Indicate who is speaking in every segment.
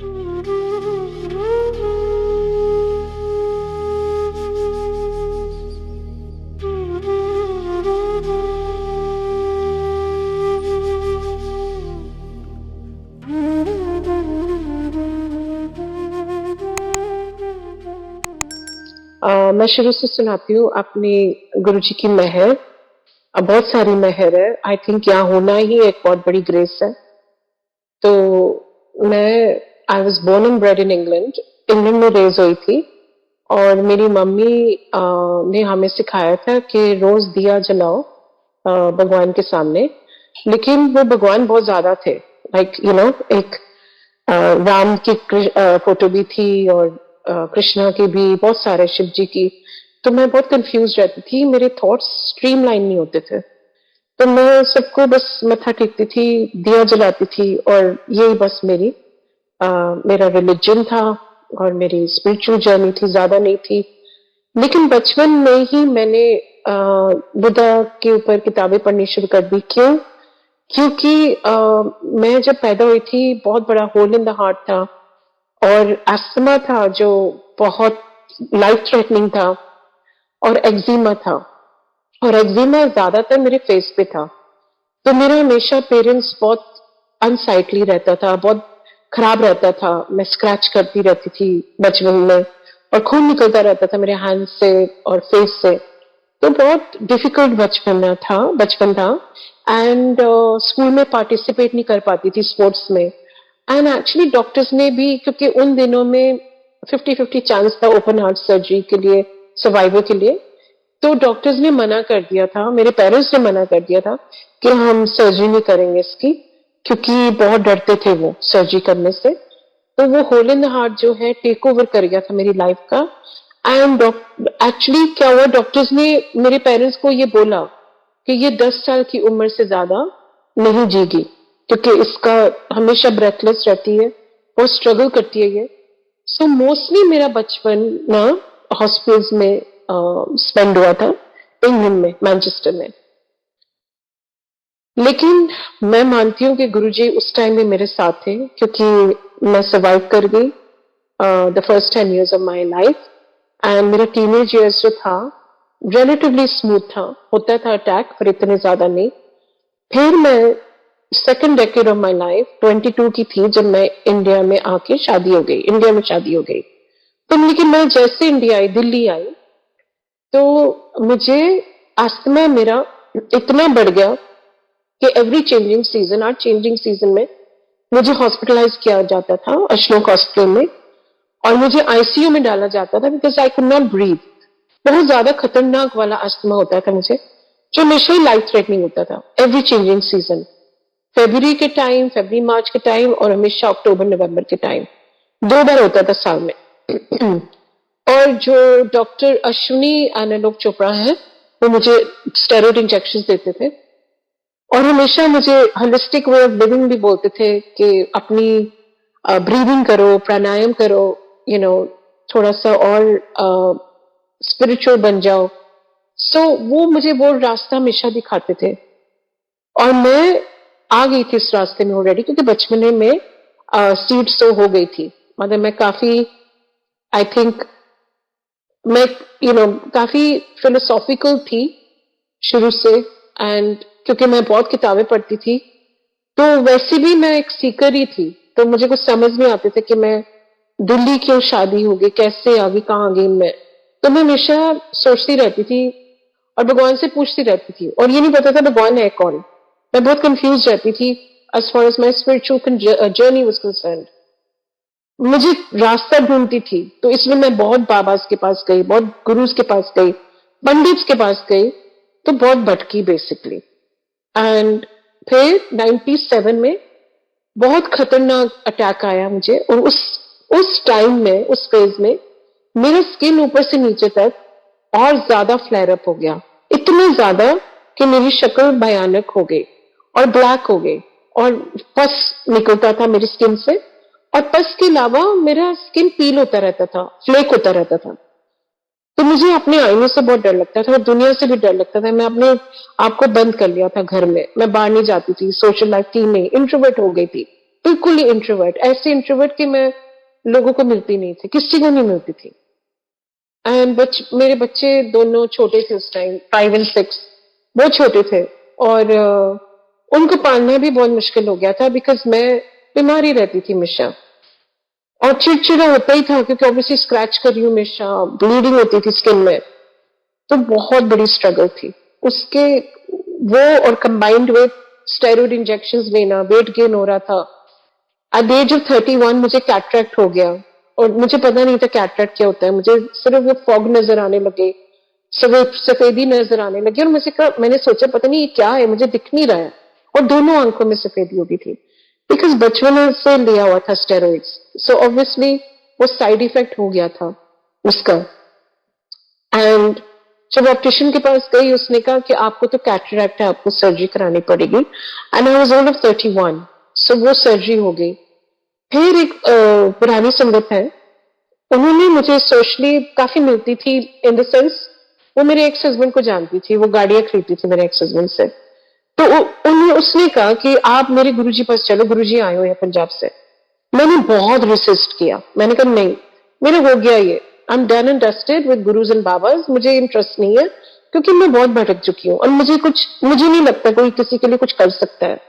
Speaker 1: मैं शुरू से सुनाती हूँ अपने गुरुजी की मेहर। बहुत सारी मेहर है। आई थिंक यहाँ होना ही एक बहुत बड़ी ग्रेस है। तो मैं I was born and bred in England. England में रेज हुई थी और मेरी मम्मी ने हमें सिखाया था कि रोज दिया जलाओ भगवान के सामने। लेकिन वो भगवान बहुत ज्यादा थे। लाइक यू नो एक राम की फोटो भी थी और कृष्णा की भी, बहुत सारे शिव जी की। तो मैं बहुत कंफ्यूज रहती थी, मेरे थॉट्स स्ट्रीमलाइन नहीं होते थे। तो मैं सबको बस मत्था टेकती थी, दिया जलाती थी और यही बस मेरा रिलीजन था और मेरी स्पिरिचुअल जर्नी थी, ज्यादा नहीं थी। लेकिन बचपन में ही मैंने बुद्धा के ऊपर किताबें पढ़नी शुरू कर दी। क्यों? क्योंकि मैं जब पैदा हुई थी बहुत बड़ा होल इन द हार्ट था और अस्थमा था जो बहुत लाइफ थ्रेटनिंग था, और एक्जिमा था, और एक्जिमा ज्यादातर मेरे फेस पे था। तो मेरा हमेशा पेरेंट्स बहुत अनसाइटली रहता था, बहुत खराब रहता था। मैं स्क्रैच करती रहती थी बचपन में और खून निकलता रहता था मेरे हैंड से और फेस से। तो बहुत डिफिकल्ट बचपन था। एंड स्कूल में पार्टिसिपेट नहीं कर पाती थी स्पोर्ट्स में। एंड एक्चुअली डॉक्टर्स ने भी, क्योंकि उन दिनों में 50-50 चांस था ओपन हार्ट सर्जरी के लिए, सर्वाइवल के लिए। तो डॉक्टर्स ने मना कर दिया था, मेरे पेरेंट्स ने मना कर दिया था कि हम सर्जरी नहीं करेंगे इसकी, क्योंकि बहुत डरते थे वो सर्जरी करने से। तो वो होल इन द हार्ट जो है टेक ओवर कर गया था मेरी लाइफ का। एंड एक्चुअली क्या हुआ, डॉक्टर्स ने मेरे पेरेंट्स को ये बोला कि ये 10 साल की उम्र से ज्यादा नहीं जीगी, क्योंकि इसका हमेशा ब्रेथलेस रहती है, बहुत स्ट्रगल करती है ये। सो मोस्टली मेरा बचपन ना हॉस्पिटल्स में स्पेंड हुआ था, इंग्लैंड में, मैनचेस्टर में। लेकिन मैं मानती हूँ कि गुरुजी उस टाइम में मेरे साथ थे, क्योंकि मैं सर्वाइव कर गई the first 10 years of my life. And मेरा टीनेज ईयर्स जो था रिलेटिवली स्मूथ था, होता था अटैक पर इतने ज्यादा नहीं। फिर मैं second decade of my life 22 की थी जब मैं इंडिया में आके शादी हो गई, इंडिया में शादी हो गई। तो लेकिन मैं जैसे इंडिया आई, दिल्ली आई, तो मुझे अस्थमा मेरा इतना बढ़ गया कि एवरी चेंजिंग सीजन, हर चेंजिंग सीजन में मुझे हॉस्पिटलाइज किया जाता था अशोक हॉस्पिटल में, और मुझे आईसीयू में डाला जाता था because I could not breathe. बहुत ज्यादा खतरनाक वाला अस्थमा होता था मुझे, जो हमेशा ही लाइफ थ्रेटनिंग होता था एवरी चेंजिंग सीजन। फेब्रुवरी के टाइम, फेब्रुवरी मार्च के टाइम, और हमेशा अक्टूबर नवंबर के टाइम, 2 बार होता था साल में। और जो डॉक्टर अश्विनी आनंद चोपड़ा है, वो मुझे स्टेरॉइड इंजेक्शन देते थे और हमेशा मुझे होलिस्टिक वे ऑफ लिविंग भी बोलते थे कि अपनी ब्रीदिंग करो, प्राणायाम करो, यू नो थोड़ा सा और स्पिरिचुअल बन जाओ। सो वो मुझे वो रास्ता हमेशा दिखाते थे और मैं आ गई थी इस रास्ते में ऑलरेडी, क्योंकि बचपन में सीड सो हो गई थी। मतलब मैं काफी, आई थिंक मैं काफी फिलोसॉफिकल थी शुरू से। एंड क्योंकि मैं बहुत किताबें पढ़ती थी, तो वैसे भी मैं एक सीकर ही थी। तो मुझे कुछ समझ नहीं आते थे कि मैं दिल्ली क्यों शादी हो गई, कैसे आ गई, कहाँ आ गई मैं। तो मैं हमेशा सोचती रहती थी और भगवान से पूछती रहती थी, और ये नहीं पता था भगवान है कौन। मैं बहुत कंफ्यूज रहती थी as far as my spiritual journey was concern. मुझे रास्ता ढूंढती थी, तो इसलिए मैं बहुत बाबाज के पास गई, बहुत गुरुज के पास गई, पंडित्स के पास गई, तो बहुत भटकी बेसिकली। एंड फिर 97 में बहुत खतरनाक अटैक आया मुझे, और उस टाइम में, उस फेज में मेरा स्किन ऊपर से नीचे तक और ज्यादा फ्लेयर अप हो गया, इतने ज्यादा कि मेरी शक्ल भयानक हो गई और ब्लैक हो गई, और पस निकलता था मेरी स्किन से। और पस के अलावा मेरा स्किन पील होता रहता था, फ्लेक होता रहता था। तो मुझे अपने आईने से बहुत डर लगता था और दुनिया से भी डर लगता था। मैं अपने आप को बंद कर लिया था घर में, मैं बाहर नहीं जाती थी, सोशल लाइफ थी नहीं, इंट्रोवर्ट हो गई थी। बिल्कुल ही इंट्रोवर्ट, ऐसे इंट्रोवर्ट कि मैं लोगों को मिलती नहीं थी, किसी को नहीं मिलती थी। एंड मेरे बच्चे दोनों छोटे थे उस टाइम, 5 और 6, बहुत छोटे थे। और उनको पालना भी बहुत मुश्किल हो गया था बिकॉज मैं बीमार ही रहती थी हमेशा, और चिड़चिड़ा होता ही था क्योंकि ऑब्वियसली स्क्रैच कर रही हूँ हमेशा, ब्लीडिंग होती थी स्किन में। तो बहुत बड़ी स्ट्रगल थी उसके, वो और कंबाइंड विद स्टेरॉइड इंजेक्शंस लेना, वेट गेन हो रहा था। एट द एज ऑफ 31 मुझे कैटरेक्ट हो गया, और मुझे पता नहीं था कैटरेक्ट क्या होता है। मुझे सिर्फ वो फॉग नजर आने लगे, सफेदी नजर आने लगी, और मैंने सोचा पता नहीं ये क्या है, मुझे दिख नहीं रहा है। और दोनों आंखों में सफेदी हो गई थी बिकॉज बचपन से लिया हुआ था स्टेरॉइड्स। सो ऑब्वियसली वो साइड इफेक्ट हो गया था उसका। एंड जब ऑप्टिशियन के पास गई, उसने कहा कि आपको तो कैटरेक्ट है, आपको सर्जरी करानी पड़ेगी। And I was old of 31, सो वो सर्जरी हो गई। फिर एक पुरानी संगत है, उन्होंने मुझे सोशली काफी मिलती थी, इन द सेंस वो मेरे एक्स हस्बैंड को जानती थी, वो गाड़ियां खरीदती थी मेरे एक्स हस्बैंड से। तो उन्हें उसने कहा कि आप मेरे गुरुजी पास चलो, गुरुजी आए हुए हैं पंजाब से। मैंने बहुत रिसिस्ट किया, मैंने कहा नहीं, मेरा हो गया ये, I am done and dusted with gurus and babas, मुझे इंटरेस्ट नहीं है क्योंकि मैं बहुत भटक चुकी हूँ, और मुझे नहीं लगता कोई किसी के लिए कुछ कर सकता है।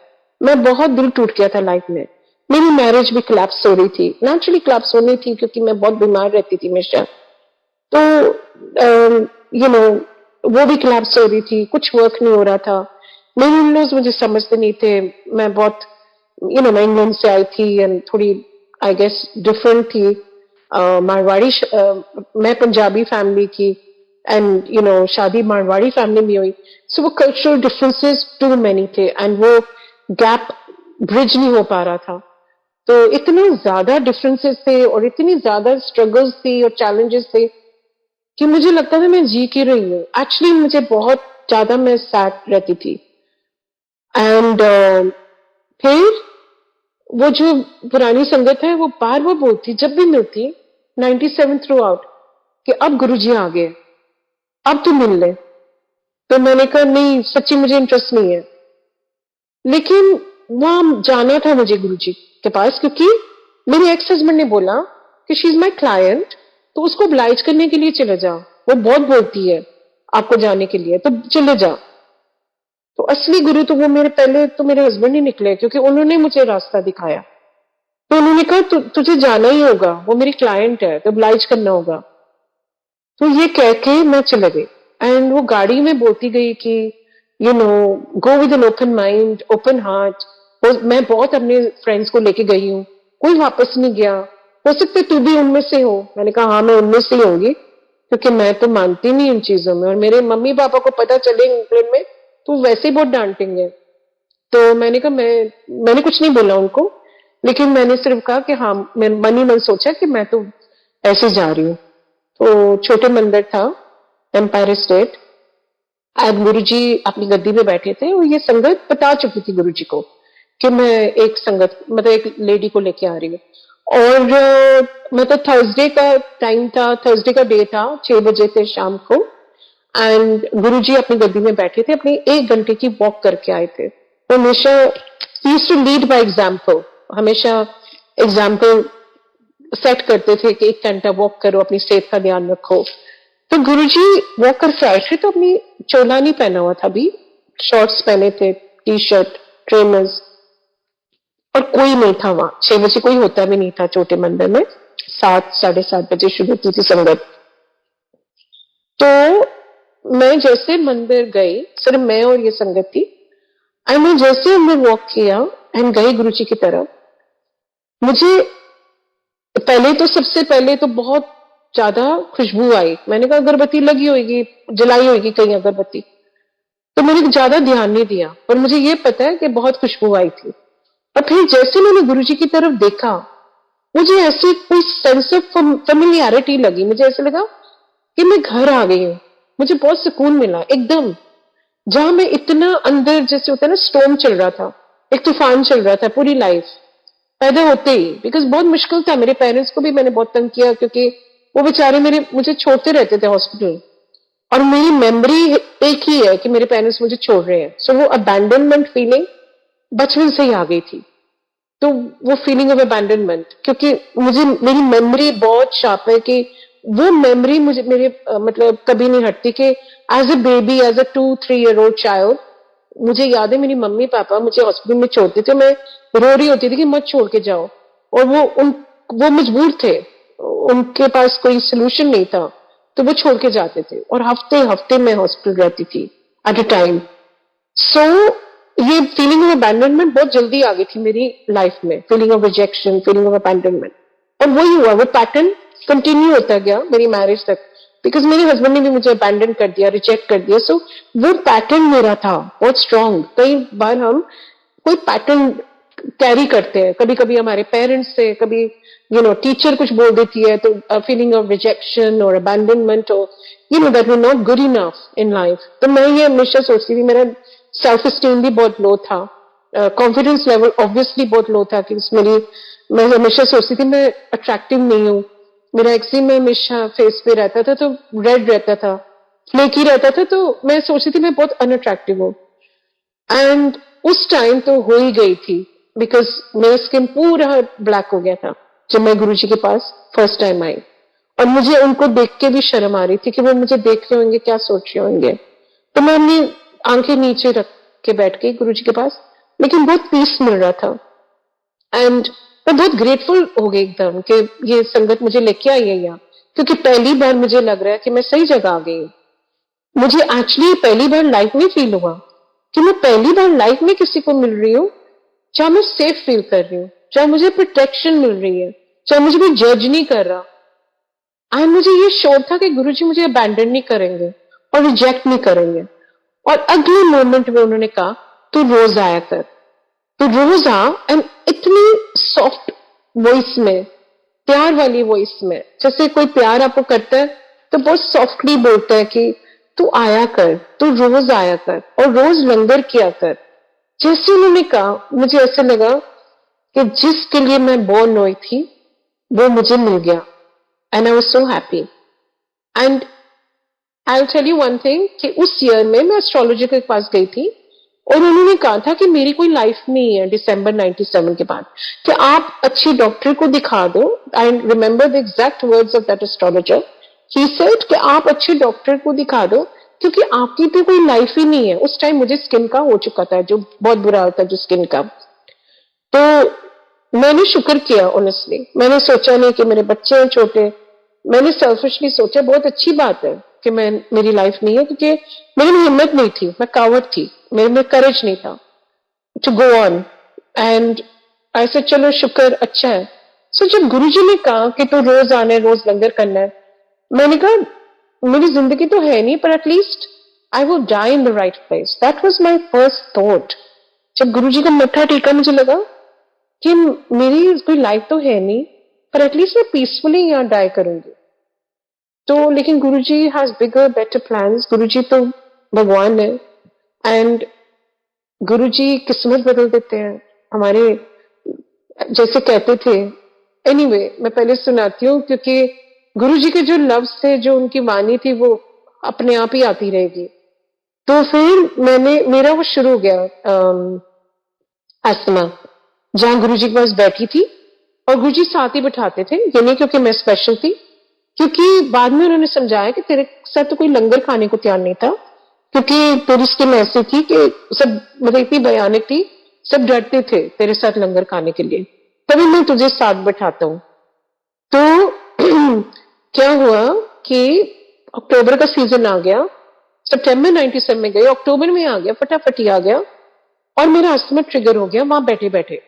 Speaker 1: मैं बहुत दिल टूट गया था लाइफ में। मेरी मैरिज भी क्लैप्स हो रही थी, नेचुरली क्लैप्स होनी थी क्योंकि मैं बहुत बीमार रहती थी हमेशा। तो यू नो वो भी क्लैप्स हो रही थी, कुछ वर्क नहीं हो रहा था। मेरे इन लॉज मुझे समझते नहीं थे, मैं बहुत मैं इंग्लैंड से आई थी एंड थोड़ी आई गेस डिफरेंट थी। मारवाड़ी मैं पंजाबी फैमिली की, एंड शादी मारवाड़ी फैमिली में हुई। सो वो कल्चरल डिफरेंसेस टू मैनी थे, एंड वो गैप ब्रिज नहीं हो पा रहा था। तो इतने ज्यादा डिफरेंसेस थे और इतनी ज्यादा स्ट्रगल्स थी और चैलेंजेस थे कि मुझे लगता था मैं जी की रही हूँ। एक्चुअली मुझे बहुत ज्यादा मैं सैड रहती थी। एंड फिर वो जो पुरानी संगत है वो बार बार बोलती, जब भी मिलती 97 थ्रू आउट, कि अब गुरुजी आ गए, अब तू मिल ले। तो मैंने कहा नहीं, सच्ची मुझे इंटरेस्ट नहीं है। लेकिन वहां जाना था मुझे गुरुजी के पास क्योंकि मेरे एक्स हस्बैंड ने बोला कि शी इज माई क्लाइंट, तो उसको oblige करने के लिए चले जाओ, वो बहुत बोलती है आपको जाने के लिए, तो चले जाओ। तो असली गुरु तो वो मेरे पहले तो मेरे हस्बैंड ही निकले क्योंकि उन्होंने मुझे रास्ता दिखाया। तो उन्होंने कहा तुझे जाना ही होगा, वो मेरी क्लाइंट है, तो oblige करना होगा। तो ये कह के मैं चले गई, एंड वो गाड़ी में बोलती गई कि go with an open mind, open heart. मैं बहुत अपने फ्रेंड्स को लेके गई हूँ, कोई वापस नहीं गया। हो सकता है तू भी उनमें से हो। मैंने कहा हाँ, मैं उनमें से ही होंगी क्योंकि मैं तो मानती नहीं इन चीजों में, और मेरे मम्मी पापा को पता चले इंग्लैंड में तो वैसे ही बहुत डांटेंगे। तो मैंने कहा मैंने कुछ नहीं बोला उनको, लेकिन मैंने सिर्फ कहा कि हाँ, मैं मन ही मन सोचा कि मैं तो ऐसे जा रही हूँ। तो छोटे मंदिर था, एम्पायर स्टेट, आज गुरु जी अपनी गद्दी पे बैठे थे और ये संगत बता चुकी थी गुरु जी को कि मैं एक संगत मतलब एक लेडी को लेके आ रही हूँ। और मतलब थर्सडे का टाइम था, थर्सडे का डे था, 6 बजे थे शाम को। एंड गुरु जी अपनी गद्दी में बैठे थे, अपनी 1 घंटे की वॉक करके आए थे। वो हमेशा used to lead by example, हमेशा एग्जाम्पल सेट करते थे कि 1 घंटा वॉक करो, अपनी सेहत का ध्यान रखो। तो गुरुजी वॉक करके आए थे, तो अपनी चोला नहीं पहना हुआ था, अभी शॉर्ट्स पहने थे, टी शर्ट, ट्रेनर्स, और कोई नहीं था वहां। 6 बजे कोई होता भी नहीं था छोटे मंदिर में, 7, 7:30 बजे शुरू होती थी संगत। तो मैं जैसे मंदिर गई, सिर्फ मैं और ये संगत थी, एंड मैं जैसे अंदर वॉक किया एंड गई गुरु जी की तरफ, मुझे पहले तो सबसे पहले तो बहुत ज्यादा खुशबू आई। मैंने कहा अगरबत्ती लगी होगी, जलाई होगी कहीं अगरबत्ती, तो मैंने ज्यादा ध्यान नहीं दिया, पर मुझे ये पता है कि बहुत खुशबू आई थी। और फिर जैसे मैंने गुरुजी की तरफ देखा, मुझे ऐसी कोई सेंस ऑफ फेमिलियरिटी लगी, मुझे ऐसा लगा कि मैं घर आ गई हूँ। मुझे बहुत सुकून मिला एकदम, जहां मैं इतना अंदर, जैसे होता है ना स्टॉर्म चल रहा था, एक तूफान चल रहा था पूरी लाइफ पैदा होते ही। बिकॉज बहुत मुश्किल था, मेरे पेरेंट्स को भी मैंने बहुत तंग किया क्योंकि वो बेचारे मुझे छोड़ते रहते थे हॉस्पिटल, और मेरी मेमोरी एक ही है कि मेरे पेरेंट्स मुझे छोड़ रहे हैं। सो वो अबैंडनमेंट फीलिंग बचपन से ही आ गई थी। तो वो फीलिंग ऑफ अबैंडनमेंट, क्योंकि मुझे मेरी मेमोरी बहुत शार्प है कि वो मेमोरी मुझे मेरे मतलब कभी नहीं हटती कि as a baby, as a 2-3 year old child, मुझे याद है मेरी मम्मी पापा मुझे हॉस्पिटल में छोड़ते थे, मैं रो रही होती थी कि मत छोड़ के जाओ, और वो मजबूर थे, उनके पास कोई सोल्यूशन नहीं था, तो वो छोड़ के जाते थे, और हफ्ते हफ्ते मैं हॉस्पिटल रहती थी एट अ टाइम। सो ये फीलिंग ऑफ अबैंडनमेंट बहुत जल्दी आ गई थी मेरी लाइफ में, feeling of rejection, feeling of abandonment, और वही हुआ, वो पैटर्न कंटिन्यू होता गया मेरी मैरिज तक, बिकॉज मेरे हस्बैंड ने भी मुझे अबैंडन कर दिया, रिजेक्ट कर दिया। सो वो पैटर्न मेरा था बहुत स्ट्रांग। कई बार हम कोई पैटर्न कैरी करते हैं, कभी कभी हमारे पेरेंट्स से, कभी टीचर कुछ बोल देती है तो फीलिंग ऑफ रिजेक्शन और अबैंडनमेंट, और that we not good enough in life. तो मैं ये हमेशा सोचती थी, मेरा सेल्फ स्टीम भी बहुत लो था, कॉन्फिडेंस लेवल ऑब्वियसली बहुत लो था, कि मैं हमेशा सोचती थी मैं अट्रैक्टिव नहीं हूँ, मेरा एक्जिमा हमेशा फेस पे रहता था, तो रेड रहता था, फ्लेकी रहता था, तो मैं सोचती थी मैं बहुत अनअट्रैक्टिव हूँ। एंड उस टाइम तो हो ही गई थी, बिकॉज मेरा स्किन पूरा ब्लैक हो गया था जब मैं गुरुजी के पास फर्स्ट टाइम आई, और मुझे उनको देख के भी शर्म आ रही थी कि वो मुझे देख रहे होंगे, क्या सोच रहे होंगे। तो मैं अपनी आंखें नीचे रख के बैठ गई गुरुजी के पास, लेकिन बहुत पीस मिल रहा था, एंड मैं बहुत ग्रेटफुल हो गई एकदम कि ये संगत मुझे लेके आई है यहाँ, क्योंकि पहली बार मुझे लग रहा है कि मैं सही जगह आ गई हूँ। मुझे एक्चुअली पहली बार लाइफ में फील हुआ कि मैं पहली बार लाइफ में किसी को मिल रही हूँ जहां मैं सेफ फील कर रही हूँ, जहां मुझे प्रोटेक्शन मिल रही है, जहां मुझे कोई जज नहीं कर रहा। एंड मुझे ये श्योर था कि गुरुजी मुझे अबैंडन नहीं करेंगे और रिजेक्ट नहीं करेंगे। और अगले मोमेंट में उन्होंने कहा तू रोज आया कर, तू रोज आ। एंड इतनी सॉफ्ट वॉइस में, प्यार वाली वॉइस में, जैसे कोई प्यार आपको करता है तो बहुत सॉफ्टली बोलता है कि तू आया कर, तू रोज आया कर और रोज लंगर किया कर। जैसे उन्होंने कहा मुझे ऐसे लगा कि जिसके लिए मैं बोर्न हुई थी वो मुझे मिल गया, and I was so happy. And I will tell you one thing कि उस ईयर में मैं एस्ट्रोलॉजर के पास गई थी, और उन्होंने कहा था कि मेरी कोई लाइफ नहीं है दिसंबर 97 के बाद, कि आप अच्छी डॉक्टर को दिखा दो। I remember the exact words of that astrologer. He said कि आप अच्छे डॉक्टर को दिखा दो, क्योंकि आपकी तो कोई लाइफ ही नहीं है। उस टाइम मुझे स्किन का हो चुका था, जो बहुत बुरा होता है जो स्किन का। तो मैंने शुक्र किया, ऑनेस्टली मैंने सोचा नहीं कि मेरे बच्चे हैं छोटे, मैंने सेल्फिशली सोचा बहुत अच्छी बात है कि मेरी लाइफ नहीं है, क्योंकि मेरी में हिम्मत नहीं थी, मैं कावड़ थी, मेरे में करेज नहीं था टू गो ऑन। एंड ऐसे चलो शुक्र, अच्छा है। सो जब गुरुजी ने कहा कि तू रोज आना है, रोज लंगर करना है, मैंने कहा मेरी जिंदगी तो है नहीं, पर at least I will die in the right place. That was my first thought. जब गुरुजी का मत्था टेका, मुझे लगा कि मेरी कोई लाइफ तो है नहीं, पर एटलीस्ट मैं पीसफुली यहाँ डाई करूंगी। तो लेकिन गुरुजी हैज बिगर बेटर प्लान्स। गुरुजी तो भगवान है, एंड गुरुजी किस्मत बदल देते हैं हमारे, जैसे कहते थे। एनीवे मैं पहले सुनाती हूँ, क्योंकि गुरुजी के जो लफ्ज थे, जो उनकी वाणी थी, वो अपने आप ही आती रहेगी। तो फिर मेरा वो शुरू हो गया अस्थमा, जहां गुरुजी के पास बैठी थी, और गुरुजी साथ ही बिठाते थे, ये नहीं क्योंकि मैं स्पेशल थी, क्योंकि बाद में उन्होंने समझाया कि तेरे साथ तो कोई लंगर खाने को तैयार नहीं था, क्योंकि तेरी स्किन ऐसी थी कि सब, मतलब इतनी भयानक थी, सब डरते थे तेरे साथ लंगर खाने के लिए, तभी मैं तुझे साथ बैठाता हूँ। तो क्या हुआ कि अक्टूबर का सीजन आ गया, सितंबर 97 में गए, अक्टूबर में आ गया, फटाफट ही आ गया, और मेरा अस्थमा ट्रिगर हो गया वहां बैठे बैठे,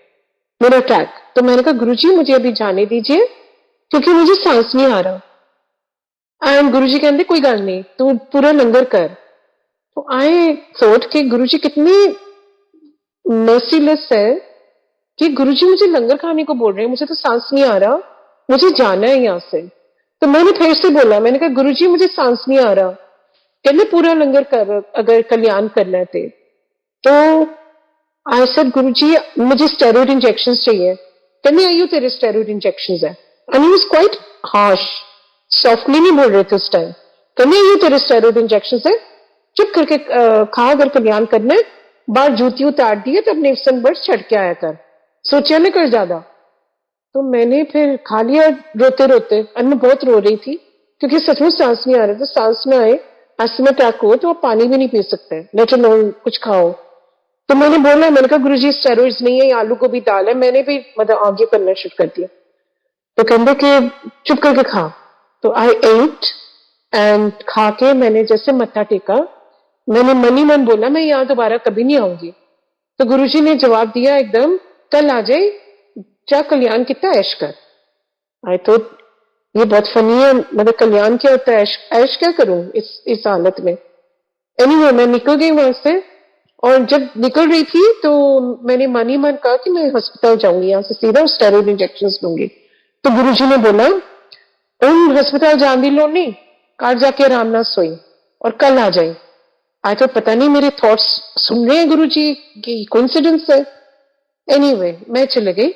Speaker 1: मेरा अटैक। तो मैंने कहा गुरुजी मुझे अभी जाने दीजिए, क्योंकि मुझे सांस नहीं आ रहा। एंड गुरुजी कहते कोई गल नहीं, तू पूरा लंगर कर। तो आई थॉट कि गुरुजी कितनी मर्सीलेस है कि गुरुजी मुझे लंगर खाने को बोल रहे हैं, मुझे तो सांस नहीं आ रहा, मुझे जाना है यहाँ से। तो मैंने फिर से बोला, मैंने कहा गुरुजी मुझे सांस नहीं आ रहा, कहते पूरा लंगर कर अगर कल्याण करना है तो आई सेड गुरुजी मुझे स्टेरॉइड इंजेक्शन चाहिए। कहते आइयो तेरे स्टेरॉइड इंजेक्शन है। And he was quite harsh, softly नहीं बोल रहे थे उस टाइम। कहते आइयो तेरे स्टेरॉइड इंजेक्शन है, चुप करके खा, अगर कल्याण करना है, बाहर जूती उतार दी है तो अपने संग बर्ड्स छड़ के आया कर। सोचा ना कर ज्यादा। तो मैंने फिर खा लिया रोते रोते, और मैं बहुत रो रही थी क्योंकि सचमुच सांस नहीं आ रहा था। सांस ना आए, अस्थमा अटैक हो तो आप पानी भी नहीं पी सकते, लेट अलोन कुछ खाओ। तो मैंने बोला, मैंने कहा गुरुजी स्टेरॉइड्स नहीं है, ये आलू गोभी दाल है। मैंने भी मतलब आगे करना शुरू कर दिया। तो कहते कि चुप करके खा। तो आई एट, एंड खा के मैंने जैसे मत्था टेका, मैंने मन ही मन बोला मैं यहाँ दोबारा कभी नहीं आऊंगी। तो गुरुजी ने जवाब दिया एकदम, कल आ जाए, जा कल्याण कितना ऐश कर। आई तो ये बहुत फनी है, मतलब कल्याण क्या होता है, ऐश ऐश क्या करूं इस हालत में। एनीवे मैं निकल गई वहां से। और जब निकल रही थी तो मैंने मन ही मन कहा कि मैं हॉस्पिटल जाऊंगी, यहाँ से सीधा स्टेरॉइड इंजेक्शन लूंगी। तो गुरुजी ने बोला, उन हॉस्पिटल जान दी लो नहीं, कार जाके आराम ना सोई और कल आ जाए। आज तो पता नहीं मेरे थॉट्स सुन रहे हैं गुरुजी की कोइंसिडेंस है। एनीवे मैं चले गई,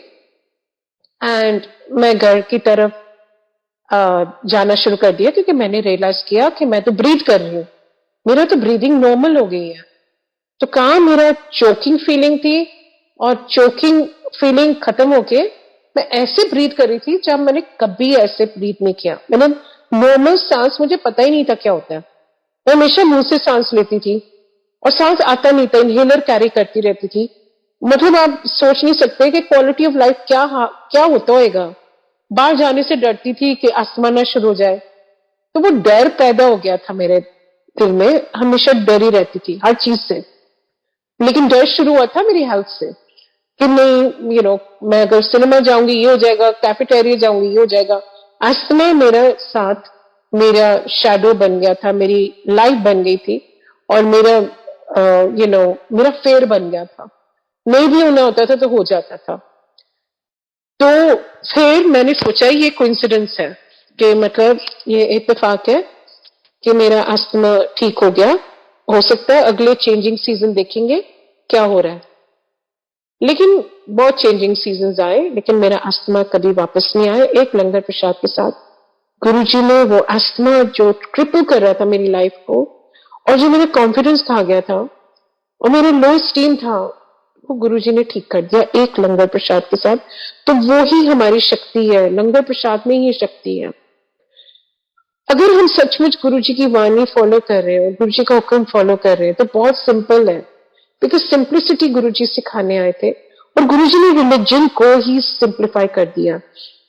Speaker 1: एंड मैं घर की तरफ जाना शुरू कर दिया क्योंकि मैंने रियलाइज किया कि मैं तो ब्रीथ कर रही हूँ, मेरा तो ब्रीदिंग नॉर्मल हो गई है। तो कहाँ मेरा चोकिंग फीलिंग थी, और चोकिंग फीलिंग खत्म होके मैं ऐसे ब्रीथ कर रही थी जब मैंने कभी ऐसे ब्रीथ नहीं किया। मैंने नॉर्मल सांस, मुझे पता ही नहीं था क्या होता है। मैं हमेशा मुंह से सांस लेती थी और सांस आता नहीं था, इनहेलर कैरी करती रहती थी। मतलब आप सोच नहीं सकते कि क्वालिटी ऑफ लाइफ क्या होता होएगा। बाहर जाने से डरती थी कि अस्थमा ना शुरू हो जाए। तो वो डर पैदा हो गया था मेरे दिल में, हमेशा डरी रहती थी हर चीज से। लेकिन डर शुरू हुआ था मेरी हेल्थ से कि नहीं, मैं अगर सिनेमा जाऊंगी ये हो जाएगा, कैफेटेरिया जाऊंगी ये हो जाएगा। अस्थमा मेरा साथ, मेरा शैडो बन गया था, मेरी लाइफ बन गई थी, और मेरा मेरा फेर बन गया था। नहीं भी होना होता था तो हो जाता था। तो फिर मैंने सोचा ये कोइंसिडेंस है, कि मतलब ये इत्तेफाक है कि मेरा अस्थमा ठीक हो गया। हो सकता है अगले चेंजिंग सीजन देखेंगे क्या हो रहा है। लेकिन बहुत चेंजिंग सीजन आए, लेकिन मेरा अस्थमा कभी वापस नहीं आया। एक लंगर प्रसाद के साथ गुरुजी ने वो अस्थमा जो ट्रिपल कर रहा था मेरी लाइफ को, और जो मेरा कॉन्फिडेंस खा गया था और मेरा लो स्टीम था, वो गुरुजी ने ठीक कर दिया एक लंगर प्रसाद के साथ। तो वो ही हमारी शक्ति है, लंगर प्रसाद में ही शक्ति है। अगर हम सचमुच गुरुजी की वाणी फॉलो कर रहे हो, गुरुजी का हुक्म फॉलो कर रहे हैं, तो बहुत सिंपल है। बिकॉज सिंप्लिसिटी गुरुजी सिखाने आए थे, और गुरुजी ने रिलीजन को ही सिंप्लीफाई कर दिया।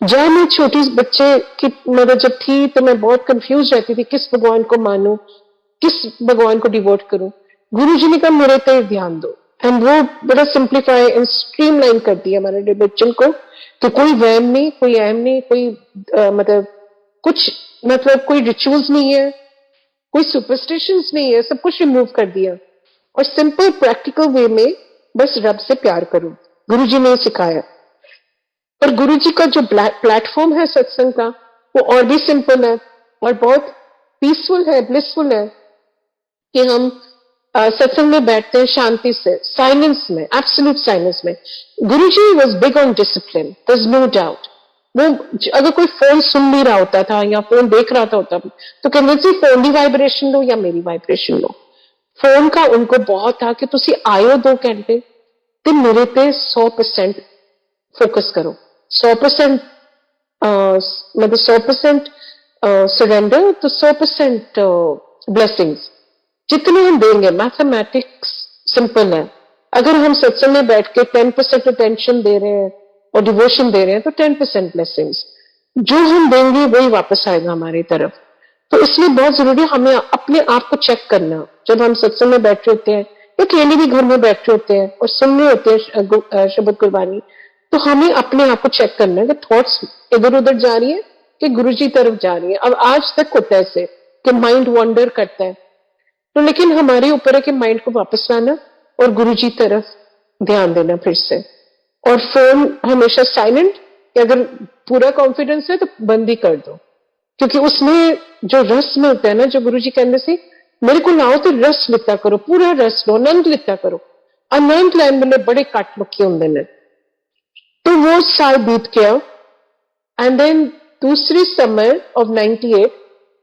Speaker 1: जब मैं छोटी बच्चे की मतलब जब थी तो मैं बहुत कंफ्यूज रहती थी किस भगवान को मानूं, किस भगवान को डिवोट करूं। गुरुजी ने कहा मेरे पे ध्यान दो, एंड वो बड़ा सिंप्लीफाई एंड स्ट्रीमलाइन कर दिया हमारे रिलीजन को। तो कोई वहम नहीं, कोई अहम नहीं, कोई मतलब कुछ, मतलब कोई रिचुअल्स नहीं है, कोई सुपरस्टिशंस नहीं है, सब कुछ रिमूव कर दिया और सिंपल प्रैक्टिकल वे में बस रब से प्यार करो। गुरुजी ने सिखाया। और गुरुजी का जो प्लेटफॉर्म है सत्संग का, वो और भी सिंपल है और बहुत पीसफुल है, ब्लिसफुल है, कि हम सत्संग में बैठते हैं शांति से, साइलेंस में, एब्सोल्यूट साइलेंस में। Guruji was big on discipline, there is no doubt. वो अगर कोई फोन सुन नहीं रहा होता था या फोन देख रहा था तो कहते थे फोन की वाइब्रेशन लो या मेरी वाइब्रेशन लो। फोन का उनको बहुत था कि तुसी आयो 2 घंटे ते मेरे पे 100% फोकस करो, 100% मतलब 100% सरेंडर, तो 100% ब्लेसिंग्स जितने हम देंगे। मैथमेटिक्स सिंपल है। अगर हम सत्संग में बैठ के 10% अटेंशन दे रहे हैं और डिवोशन दे रहे हैं तो 10% ब्लेसिंग्स जो हम देंगे वही वापस आएगा हमारी तरफ। तो इसलिए बहुत जरूरी है हमें अपने आप को चेक करना। जब हम सत्संग में बैठे होते हैं या अकेले भी घर में बैठे होते हैं और सुन रहे होते हैं शब्द कुर्बानी, तो हमें अपने आप को चेक करना है कि थॉट्स इधर उधर जा रही है कि गुरु जी तरफ जा रही है। अब आज तक होता है ऐसे कि माइंड वॉन्डर करता है, तो लेकिन हमारे ऊपर है कि माइंड को वापस लाना और गुरु जी तरफ ध्यान देना फिर से। और फोन हमेशा साइलेंट, अगर पूरा कॉन्फिडेंस है तो बंद ही कर दो, क्योंकि उसमें जो रस मिलता है ना, जो गुरु जी कहने से मेरे को लाओ तो रस लिता करो, पूरा रस लो, आनंद लिता करो। आनंद लैन मैंने बड़े कट लुके होंगे ने। तो वो साल बीत गया, एंड देन दूसरी समर ऑफ 98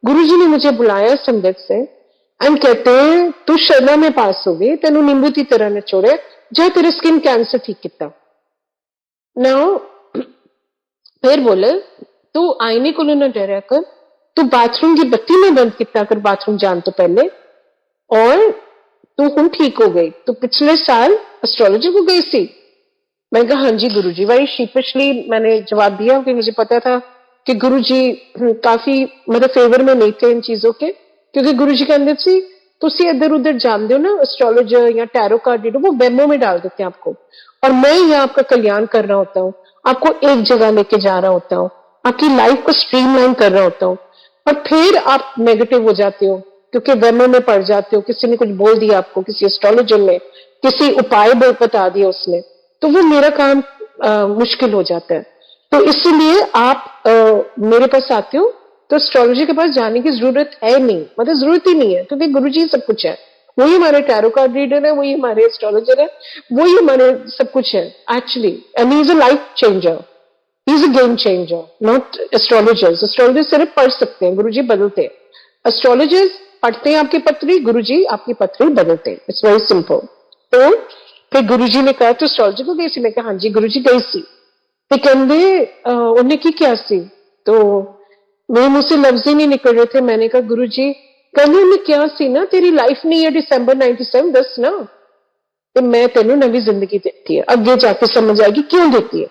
Speaker 1: गुरुजी ने मुझे बुलाया संगत से, एंड कहते हैं तू शर्मा में पास हो गई, तेन नींबू की तरह ने छोड़े, जा तेरे स्किन कैंसर ठीक किया। नाउ फिर बोले तू आईने को ना डरा कर, तू बाथरूम की बत्ती में बंद किया कर बाथरूम जान तो पहले, और तू हूं ठीक हो गई, तू पिछले साल एस्ट्रोलॉजी को गई थी। मैंने कहा हाँ जी गुरुजी। वही शीपिशली मैंने जवाब दिया कि मुझे पता था कि गुरुजी काफी मतलब फेवर में नहीं थे इन चीजों के, क्योंकि गुरुजी कहते थे तुसी इधर उधर जानते हो ना एस्ट्रोलॉजर या टैरो कार्ड रीडर, वो मेमो में डाल देते हैं आपको, और मैं यहाँ आपका कल्याण कर रहा होता हूँ, आपको एक जगह लेके जा रहा होता हूँ, आपकी लाइफ को स्ट्रीमलाइन कर रहा होता हूँ, और फिर आप नेगेटिव हो जाते हो क्योंकि वेमो में पड़ जाते हो, किसी ने कुछ बोल दिया आपको, किसी एस्ट्रोलॉजर ने किसी उपाय बता दिया उसने, तो वो मेरा काम मुश्किल हो जाता है। तो इसीलिए आप मेरे पास आते हो तो एस्ट्रोलॉजी के पास जाने की जरूरत है नहीं, मतलब जरूरत ही नहीं है, क्योंकि गुरुजी सब कुछ है। वही हमारे टैरो कार्ड रीडर है, वही हमारे एस्ट्रोलॉजर है, वही हमारे सब कुछ है actually, and he is a life changer, he is a game changer, not astrologers. Astrologers सिर्फ पढ़ सकते हैं, गुरुजी बदलते हैं। एस्ट्रोलॉजर्स पढ़ते हैं आपकी पत्री, गुरुजी आपकी पत्री बदलते हैं। It's very simple. तो फिर गुरुजी ने कहा तो एस्ट्रोलॉजी को गई सी? मैं कहा हाँ जी गुरुजी गई सी। ਤੇ ਕਹਿੰਦੇ ਉਹਨੇ ਕੀ ਕਿਹਾ ਸੀ? तो मेरे मुंह से लफ्ज ही नहीं निकल रहे थे। मैंने कहा गुरु जी, कहने उन्हें क्या सी ना, तेरी लाइफ नहीं है दिसंबर 97, दस ना, ਤੇ मैं तेनों नवी जिंदगी देती है, आगे जाके समझ आएगी क्यों देती है।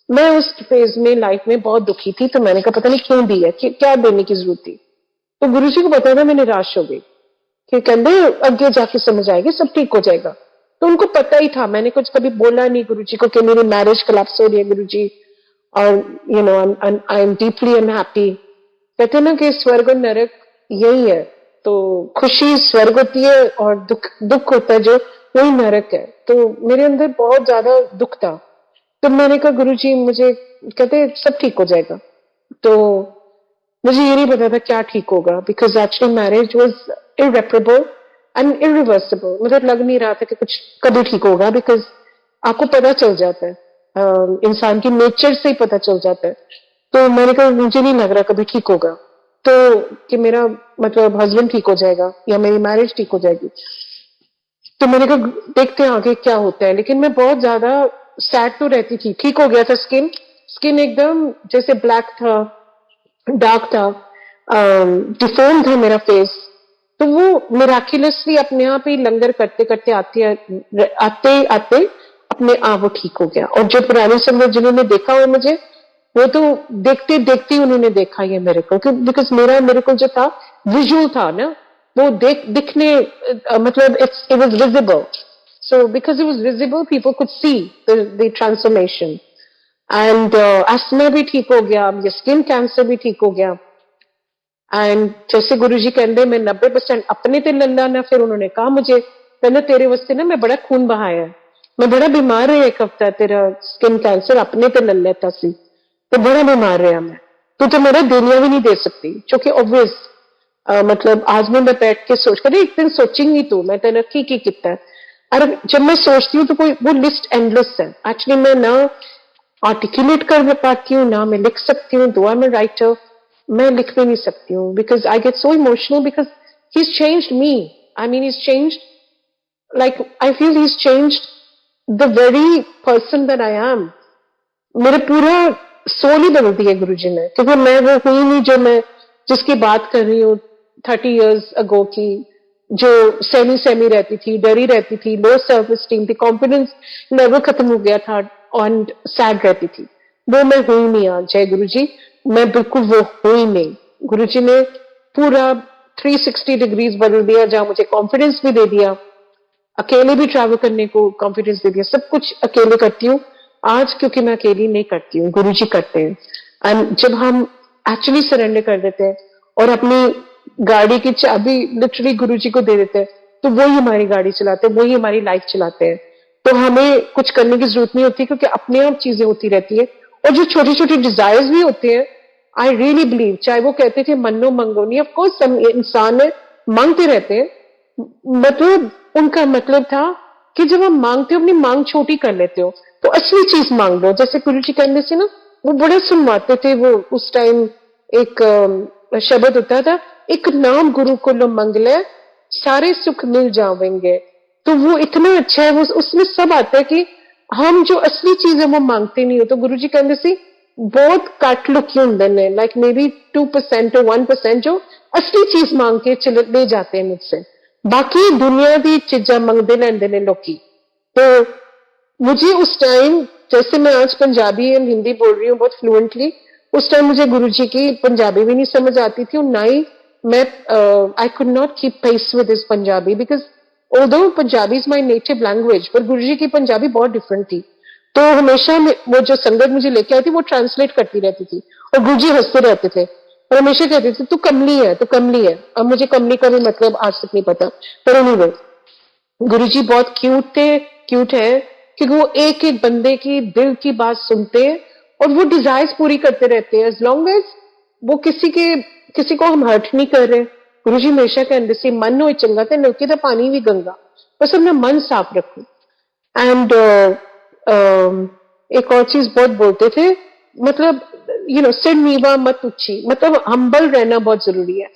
Speaker 1: मैं उस फेज में लाइफ में बहुत दुखी थी, तो मैंने कहा पता नहीं क्यों दी है, क्या देने की जरूरत थी। तो गुरु जी को पता था मैं निराश हो गई कि कहते आगे जाके समझ आएगी, सब ठीक हो जाएगा। तो उनको पता ही था, मैंने कुछ कभी बोला नहीं गुरु जी को कि मेरी मैरिज कोलैप्स हो रही है गुरु जी, और you know I am deeply unhappy. कहते हैं ना कि स्वर्ग और नरक यही है, तो खुशी स्वर्ग होती है और दुख दुख होता है जो, वही नरक है। तो मेरे अंदर बहुत ज्यादा दुख था। तो मैंने कहा गुरु जी मुझे, कहते सब ठीक हो जाएगा। तो मुझे ये नहीं पता था क्या ठीक होगा, because actually marriage was irreparable and irreversible. मुझे लग नहीं रहा था कि कुछ कभी ठीक होगा, बिकॉज आपको पता चल जाता है, इंसान की नेचर से ही पता चल जाता है। तो मैंने कहा मुझे नहीं लग रहा कभी ठीक होगा, तो कि मेरा मतलब हस्बैंड ठीक हो जाएगा या मेरी मैरिज ठीक हो जाएगी। तो मैंने कहा देखते हैं आगे क्या होता है। लेकिन मैं बहुत ज्यादा सैड तो रहती थी। ठीक हो गया था, स्किन स्किन एकदम जैसे ब्लैक था, डार्क था, डिफॉर्म था मेरा फेस। तो वो मिराक्युलसली अपने आप ही लंगर करते करते आते आते अपने आप वो ठीक हो गया। और जो पुराने समय जिन्होंने देखा हो मुझे, वो तो देखते देखते ही उन्होंने देखा ये मेरेकल, बिकॉज मेरा मेरेकल जो था विजुअल था ना, वो दिखने मतलब it was visible. So because it was visible people could see the transformation. And asthma भी ठीक हो गया, स्किन कैंसर भी ठीक हो गया। एंड जैसे गुरु जी कहते मैं 90% अपने ते लल्ला ना, फिर उन्होंने कहा मुझे, कहना तेरे वास्ते ना मैं बड़ा खून बहाया है, मैं बड़ा बीमार रहा एक हफ्ता, तेरा स्किन कैंसर अपने ते लल लेता सी, तो बड़ा बीमार रहा मैं, तू तो मेरा देनिया भी नहीं दे सकती। क्योंकि ऑब्वियस मतलब आज में मैं बैठ के सोच कर एक दिन सोचेंगी तू मैं तेना की किता है। और जब मैं सोचती हूँ तो कोई वो लिस्ट एंडलेस है। एक्चुअली मैं ना आर्टिकुलेट कर पाती हूँ, ना मैं लिख सकती हूँ, दुआ मैं राइटर, मैं लिख भी नहीं सकती हूँ, because I get so emotional, because he is changed me. I mean he is changed, like I feel he's changed the very person that I am. मेरे पूरा सोल ही बदल दिया गुरु जी ने, क्योंकि मैं वो हुई नहीं जो मैं जिसकी बात कर रही हूँ 30 years ago की, जो सेमी सेमी रहती थी, डरी रहती थी, लो सेल्फ स्टीम थी, कॉन्फिडेंस लेवल खत्म हो गया था और सैड रहती थी। वो मैं हुई नहीं आज, जय गुरु जी, मैं बिल्कुल वो हुई नहीं। गुरु जी ने पूरा 360 डिग्रीज बदल दिया, जहां मुझे कॉन्फिडेंस भी दे दिया, अकेले भी ट्रैवल करने को कॉन्फिडेंस दे दिया, सब कुछ अकेले करती हूँ आज, क्योंकि मैं अकेली नहीं करती हूँ, गुरुजी करते हैं। एंड जब हम एक्चुअली सरेंडर कर देते हैं और अपनी गाड़ी की चाबी लिटरली गुरुजी को दे देते हैं, तो वही हमारी गाड़ी चलाते हैं, वही हमारी लाइफ चलाते हैं। तो हमें कुछ करने की जरूरत नहीं होती, क्योंकि अपने आप चीजें होती रहती है। और जो छोटी छोटी डिजायर्स भी होते हैं, आई रियली बिलीव, चाहे वो कहते थे मनो मंगो नहीं, ऑफकोर्स इंसान है, मांगते रहते हैं, मतलब उनका मतलब था कि जब हम मांगते हो अपनी मांग छोटी कर लेते हो, तो असली चीज मांग लो। जैसे गुरु जी कहने से ना, वो बड़ा सुनवाते थे। वो उस टाइम एक शब्द होता था, एक नाम गुरु को लो मंगले सारे सुख मिल जावेंगे। तो वो इतना अच्छा है, वो उसमें सब आता है कि हम जो असली चीज है वो मांगते नहीं हो। तो गुरु जी कहते सी बहुत घट लोग होंगे ने, लाइक मे बी 2% और 1% जो असली चीज मांग के चले ले जाते हैं मुझसे, बाकी दुनिया की चीजा मंगते लेंदे ने लोकी। तो मुझे उस टाइम, जैसे मैं आज पंजाबी एंड हिंदी बोल रही हूँ बहुत फ्लुएंटली, उस टाइम मुझे गुरुजी की पंजाबी भी नहीं समझ आती थी, और ना ही मैं I could not keep pace with this Punjabi, because although Punjabi is my native language, पर गुरुजी की पंजाबी बहुत डिफरेंट थी। तो हमेशा वो जो संगत मुझे लेके आई थी वो ट्रांसलेट करती रहती थी, और गुरुजी हंसते रहते थे और हमेशा कहते थे तू कमली है, तू कमली है। अब मुझे कमली का भी मतलब आज तक नहीं पता, पर एनीवे गुरुजी बहुत क्यूट थे, क्यूट है, क्योंकि वो एक एक बंदे की दिल की बात सुनते हैं और वो डिजायर्स पूरी करते रहते हैं, एज लॉन्ग एज वो किसी को हम हर्ट नहीं कर रहे। गुरुजी हमेशा कहते सी मन हो चंगा ते नलकी दा पानी भी गंगा, बस अपना मन साफ रखो। एंड एक और चीज बहुत बोलते थे, मतलब सिर नीवा मत ऊंची, मतलब हम्बल रहना बहुत जरूरी है।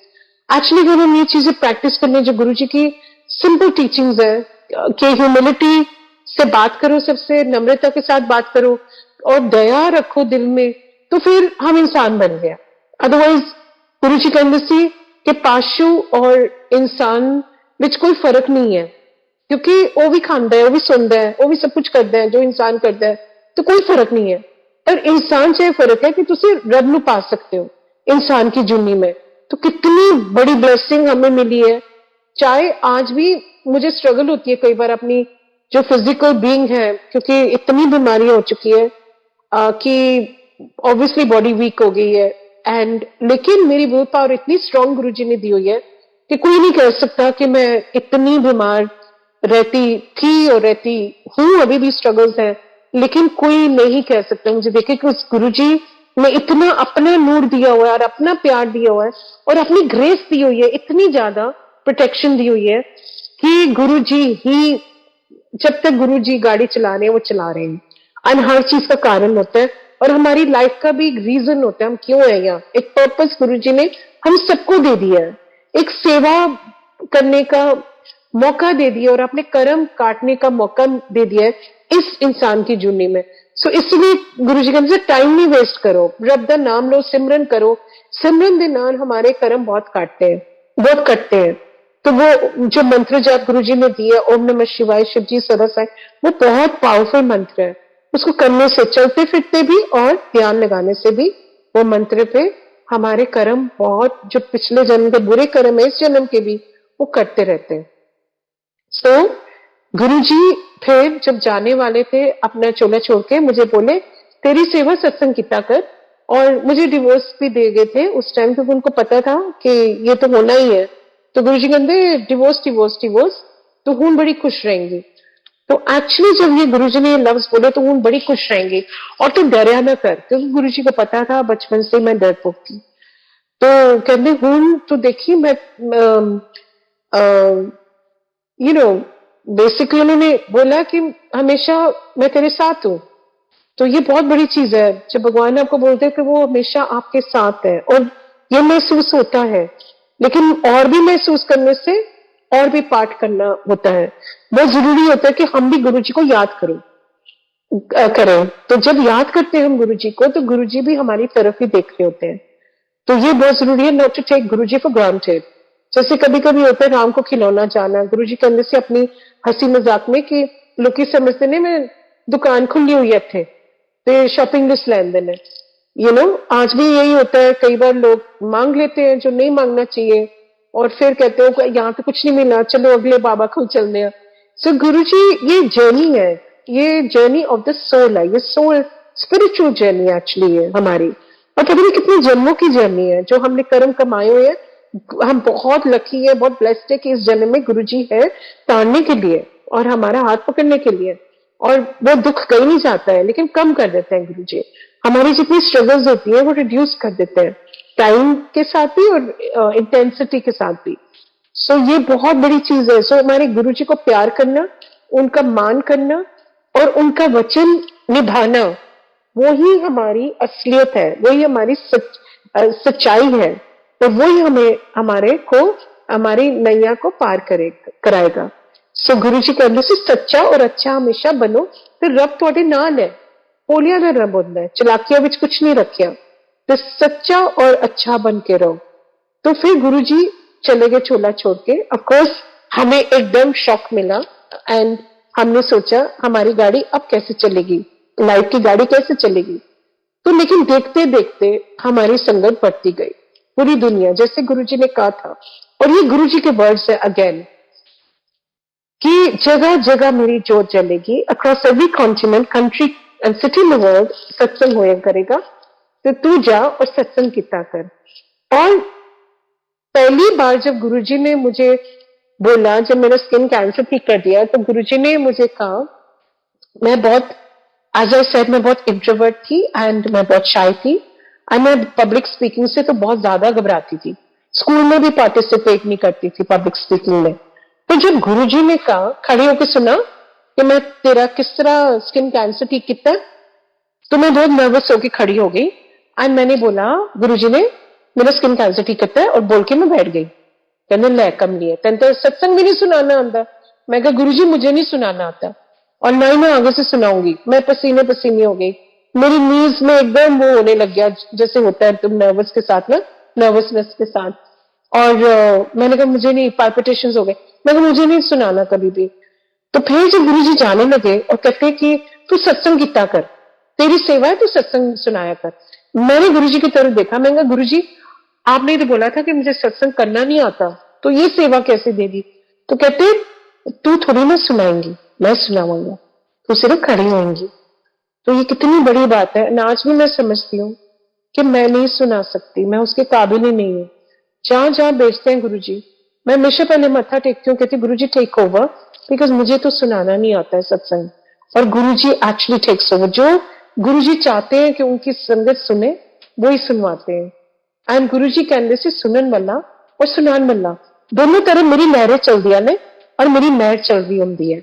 Speaker 1: एक्चुअली जब हम ये चीजें प्रैक्टिस करने, जो गुरु जी की सिंपल टीचिंग्स है कि ह्यूमिलिटी से बात करो, सबसे नम्रता के साथ बात करो और दया रखो दिल में, तो फिर हम इंसान बन गए। अदरवाइज गुरु जी कहते सी कि पाशु और इंसान विच कोई फर्क नहीं है, क्योंकि वो भी खांदा है, वो भी सुनता है, वो भी सब कुछ करता है जो इंसान करता है, तो कोई फर्क नहीं है। पर इंसान से फर्क है कि तुम रब नू पा सकते हो इंसान की जुनी में। तो कितनी बड़ी ब्लेसिंग हमें मिली है। चाहे आज भी मुझे स्ट्रगल होती है कई बार अपनी जो फिजिकल बीइंग है, क्योंकि इतनी बीमारी हो चुकी है कि ऑब्वियसली बॉडी वीक हो गई है, एंड लेकिन मेरी विल पावर इतनी स्ट्रांग गुरुजी ने दी हुई है कि कोई नहीं कह सकता कि मैं इतनी बीमार रहती थी और रहती हूं, अभी भी स्ट्रगल्स है, लेकिन कोई नहीं कह सकता मुझे देखे कि उस गुरुजी ने इतना अपना नूर दिया हुआ है और अपना प्यार दिया हुआ है और अपनी ग्रेस दी हुई है, इतनी ज्यादा प्रोटेक्शन दी हुई है कि गुरुजी ही, जब तक गुरुजी गाड़ी चला रहे हैं वो चला रहे हैं, एंड हर चीज का कारण होता है और हमारी लाइफ का भी एक रीजन होता है हम क्यों है यहाँ। एक पर्पस गुरुजी ने हम सबको दे दिया है, एक सेवा करने का मौका दे दिया और अपने कर्म काटने का मौका दे दिया है इस इंसान की जूनी में। सो इसलिए गुरु जी कहते टाइम नहीं वेस्ट करो, रब का नाम लो, सिमरन करो, सिमरन के नाल हमारे कर्म बहुत काटते हैं, बहुत कटते हैं। तो वो जो मंत्र जाप गुरु जी ने दिया, ओम नमः शिवाय, शिव जी सदा साई, वो बहुत पावरफुल मंत्र है। उसको करने से, चलते फिरते भी और ध्यान लगाने से भी, वो मंत्र पे हमारे कर्म बहुत, जो पिछले जन्म के बुरे कर्म है इस जन्म के भी, वो करते रहते हैं। सो गुरुजी फिर जब जाने वाले थे अपना चोला छोड़ के, मुझे बोले तेरी सेवा सत्संग किता कर, और मुझे डिवोर्स भी दे गए थे उस टाइम, क्योंकि उनको पता था कि ये तो होना ही है। तो गुरुजी कहते डिवोर्स डिवोर्स डिवोर्स, तो हूं बड़ी खुश रहेंगी। तो एक्चुअली जब ये गुरुजी ने लफ्ज बोले तो हूं बड़ी खुश रहेंगी और तू डरिया ना कर, क्योंकि गुरुजी को पता था बचपन से मैं डरपोक थी। तो कहते हूं तो देखिए मैं बेसिकली उन्होंने बोला कि हमेशा मैं तेरे साथ हूं। तो ये बहुत बड़ी चीज है जब भगवान आपको बोलते हैं कि वो हमेशा आपके साथ है, और ये महसूस होता है। लेकिन और भी महसूस करने से और भी पाठ करना होता है। बहुत जरूरी होता है कि हम भी गुरु जी को याद करें। तो जब याद करते हैं हम गुरु जी को, तो गुरु जी भी हमारी तरफ ही देख रहे होते हैं। तो ये बहुत जरूरी है, not to take Guru ji for granted. जैसे कभी कभी होता है राम को खिलौना जाना, गुरु जी कहने से अपनी हंसी मजाक में कि लोग समझते ने मैं दुकान खुली हुई है थे, तो शॉपिंग लिस्ट लेंदे ने। आज भी यही होता है, कई बार लोग मांग लेते हैं जो नहीं मांगना चाहिए, और फिर कहते हो यहाँ तो कुछ नहीं मिला, चलो अगले बाबा को चलने हैं। सो गुरु जी ये जर्नी है, ये जर्नी ऑफ द सोल है, ये सोल स्पिरिचुअल जर्नी एक्चुअली है हमारी, और पता नहीं कितने जन्मों की जर्नी है जो हमने कर्म कमाए हुए हैं। हम बहुत लकी है, बहुत ब्लेस्ड है कि इस जन्म में गुरुजी है तारने के लिए और हमारा हाथ पकड़ने के लिए। और वो दुख कहीं नहीं जाता है, लेकिन कम कर देते हैं गुरुजी। हमारी जितनी स्ट्रगल्स होती है वो रिड्यूस कर देते हैं, टाइम के साथ भी और इंटेंसिटी के साथ भी। सो ये बहुत बड़ी चीज है। सो हमारे गुरुजी को प्यार करना, उनका मान करना और उनका वचन निभाना, वो ही हमारी असलियत है, वही हमारी सच्चाई है, और वही हमें हमारी नैया को पार कराएगा। सो गुरु जी कहते सी सच्चा और अच्छा हमेशा बनो ते रब तुहाडे नाल है। भोलिया दा रब होंदा है, चलाकिया विच कुछ नहीं रखिया। तो सच्चा और अच्छा बन के रहो। तो फिर गुरुजी चले गए छोला छोड़ के। ऑफकोर्स हमें एकदम शॉक मिला एंड हमने सोचा हमारी गाड़ी अब कैसे चलेगी, लाइफ की गाड़ी कैसे चलेगी। तो लेकिन देखते देखते हमारी संगत बढ़ती गई, पूरी दुनिया जैसे गुरुजी ने कहा था। और ये गुरुजी के वर्ड्स है अगेन कि जगह जगह मेरी जोत जलेगी, across every continent, country and city in the world सत्संग होया करेगा। तो तू जा और सत्संग किया कर। और पहली बार जब गुरुजी ने मुझे बोला, जब मेरा स्किन कैंसर ठीक कर दिया, तो गुरुजी ने मुझे कहा, मैं बहुत एज आई सेड मैं बहुत इंट्रोवर्ट थी एंड मैं बहुत शाय थी एंड मैं पब्लिक स्पीकिंग से तो बहुत ज्यादा घबराती थी। स्कूल में भी पार्टिसिपेट नहीं करती थी पब्लिक स्पीकिंग में। तो जब गुरुजी ने कहा, खड़े होकर सुना कि मैं तेरा किस तरह स्किन कैंसर ठीक किया, तो मैं बहुत नर्वस होकर खड़ी हो गई एंड मैंने बोला गुरुजी ने मेरा स्किन कैंसर ठीक करता है, और बोल के मैं बैठ गई। कहने लै कमली है, तेन तो सत्संग भी नहीं सुनाना आता। मैं कहा गुरुजी मुझे नहीं सुनाना आता और ना ही मैं आगे से सुनाऊंगी। मैं पसीने पसीने हो गई, मेरी नीज में एकदम वो होने लग गया जैसे होता है तुम नर्वस के साथ ना, नर्वसनेस के साथ। और मैंने कहा मुझे नहीं, पाल्पिटेशंस हो गए। मैं कहा मुझे नहीं सुनाना कभी भी। तो फिर जब गुरुजी जाने लगे और कहते कि तू सत्संग किया कर, तेरी सेवा है, तू सत्संग सुनाया कर। मैंने गुरुजी की तरफ देखा, मैंने कहा गुरुजी आपने तो बोला था कि मुझे सत्संग करना नहीं आता, तो ये सेवा कैसे दे दी। तो कहते तू थोड़ी ना सुनाएंगी, मैं सुनाऊंगा, तू सिर्फ खड़ी होंगी। तो ये कितनी बड़ी बात है। आज भी मैं समझती हूँ कि मैं नहीं सुना सकती, मैं उसके काबिल ही नहीं हूँ। जहां जहां बेचते हैं गुरुजी, मैं हमेशा पहले मत्था टेकती हूँ, कहती गुरुजी टेक ओवर, बिकॉज मुझे तो सुनाना नहीं आता है सत्संग। और गुरुजी एक्चुअली टेक्स ओवर। जो गुरुजी चाहते हैं कि उनकी संगत सुने, वो ही सुनवाते हैं। एंड गुरुजी कहते से सुनन वाला और सुनान वाला दोनों तरफ मेरी लहरें चलदियां ने और मेरी महर चल रही होंगी है।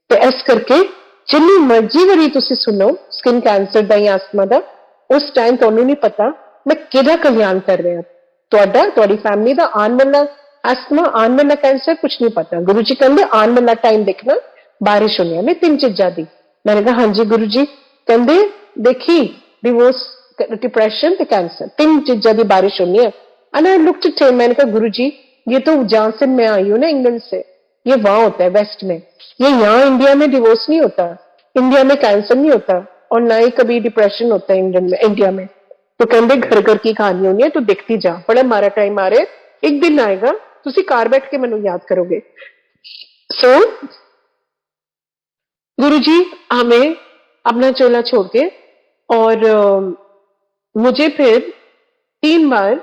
Speaker 1: तो इस करके जिन्नी मर्जी वारी तुसी सुनो स्किन कैंसर दा या अस्थमा दा, उस टाइम तुहानू नहीं पता मैं किहदा कल्याण कर रहा, तुहाडा, तुहाडी फैमिली दा आने वाला अस्थमा, आने वाला कैंसर, कुछ नहीं पता। गुरु जी कहते आने वाला टाइम देखना, बारिश होनी है 3 चीजा दी। मैंने कहा हाँ जी गुरु जी। कहते देखी डिवोर्स, डिप्रेशन ते कैंसर, 3 चीजा की बारिश होनी है। And I looked at him, मैंने कहा गुरु जी ये तो जहां से मैं आई हूं ना इंग्लैंड से, ये वहां होता है वेस्ट में, ये यहाँ इंडिया में डिवोर्स नहीं होता, इंडिया में कैंसर नहीं होता और ना ही कभी डिप्रेशन होता है इंडियन में, इंडिया में। तो कहते घर घर की कहानी होनी है, तो देखती जा, बड़ा मारा टाइम आ रहा है, एक दिन आएगा तुसी कार बैठ के मैनू याद करोगे। सो गुरु जी हमें अपना चोला छोड़ के और मुझे फिर 3 बार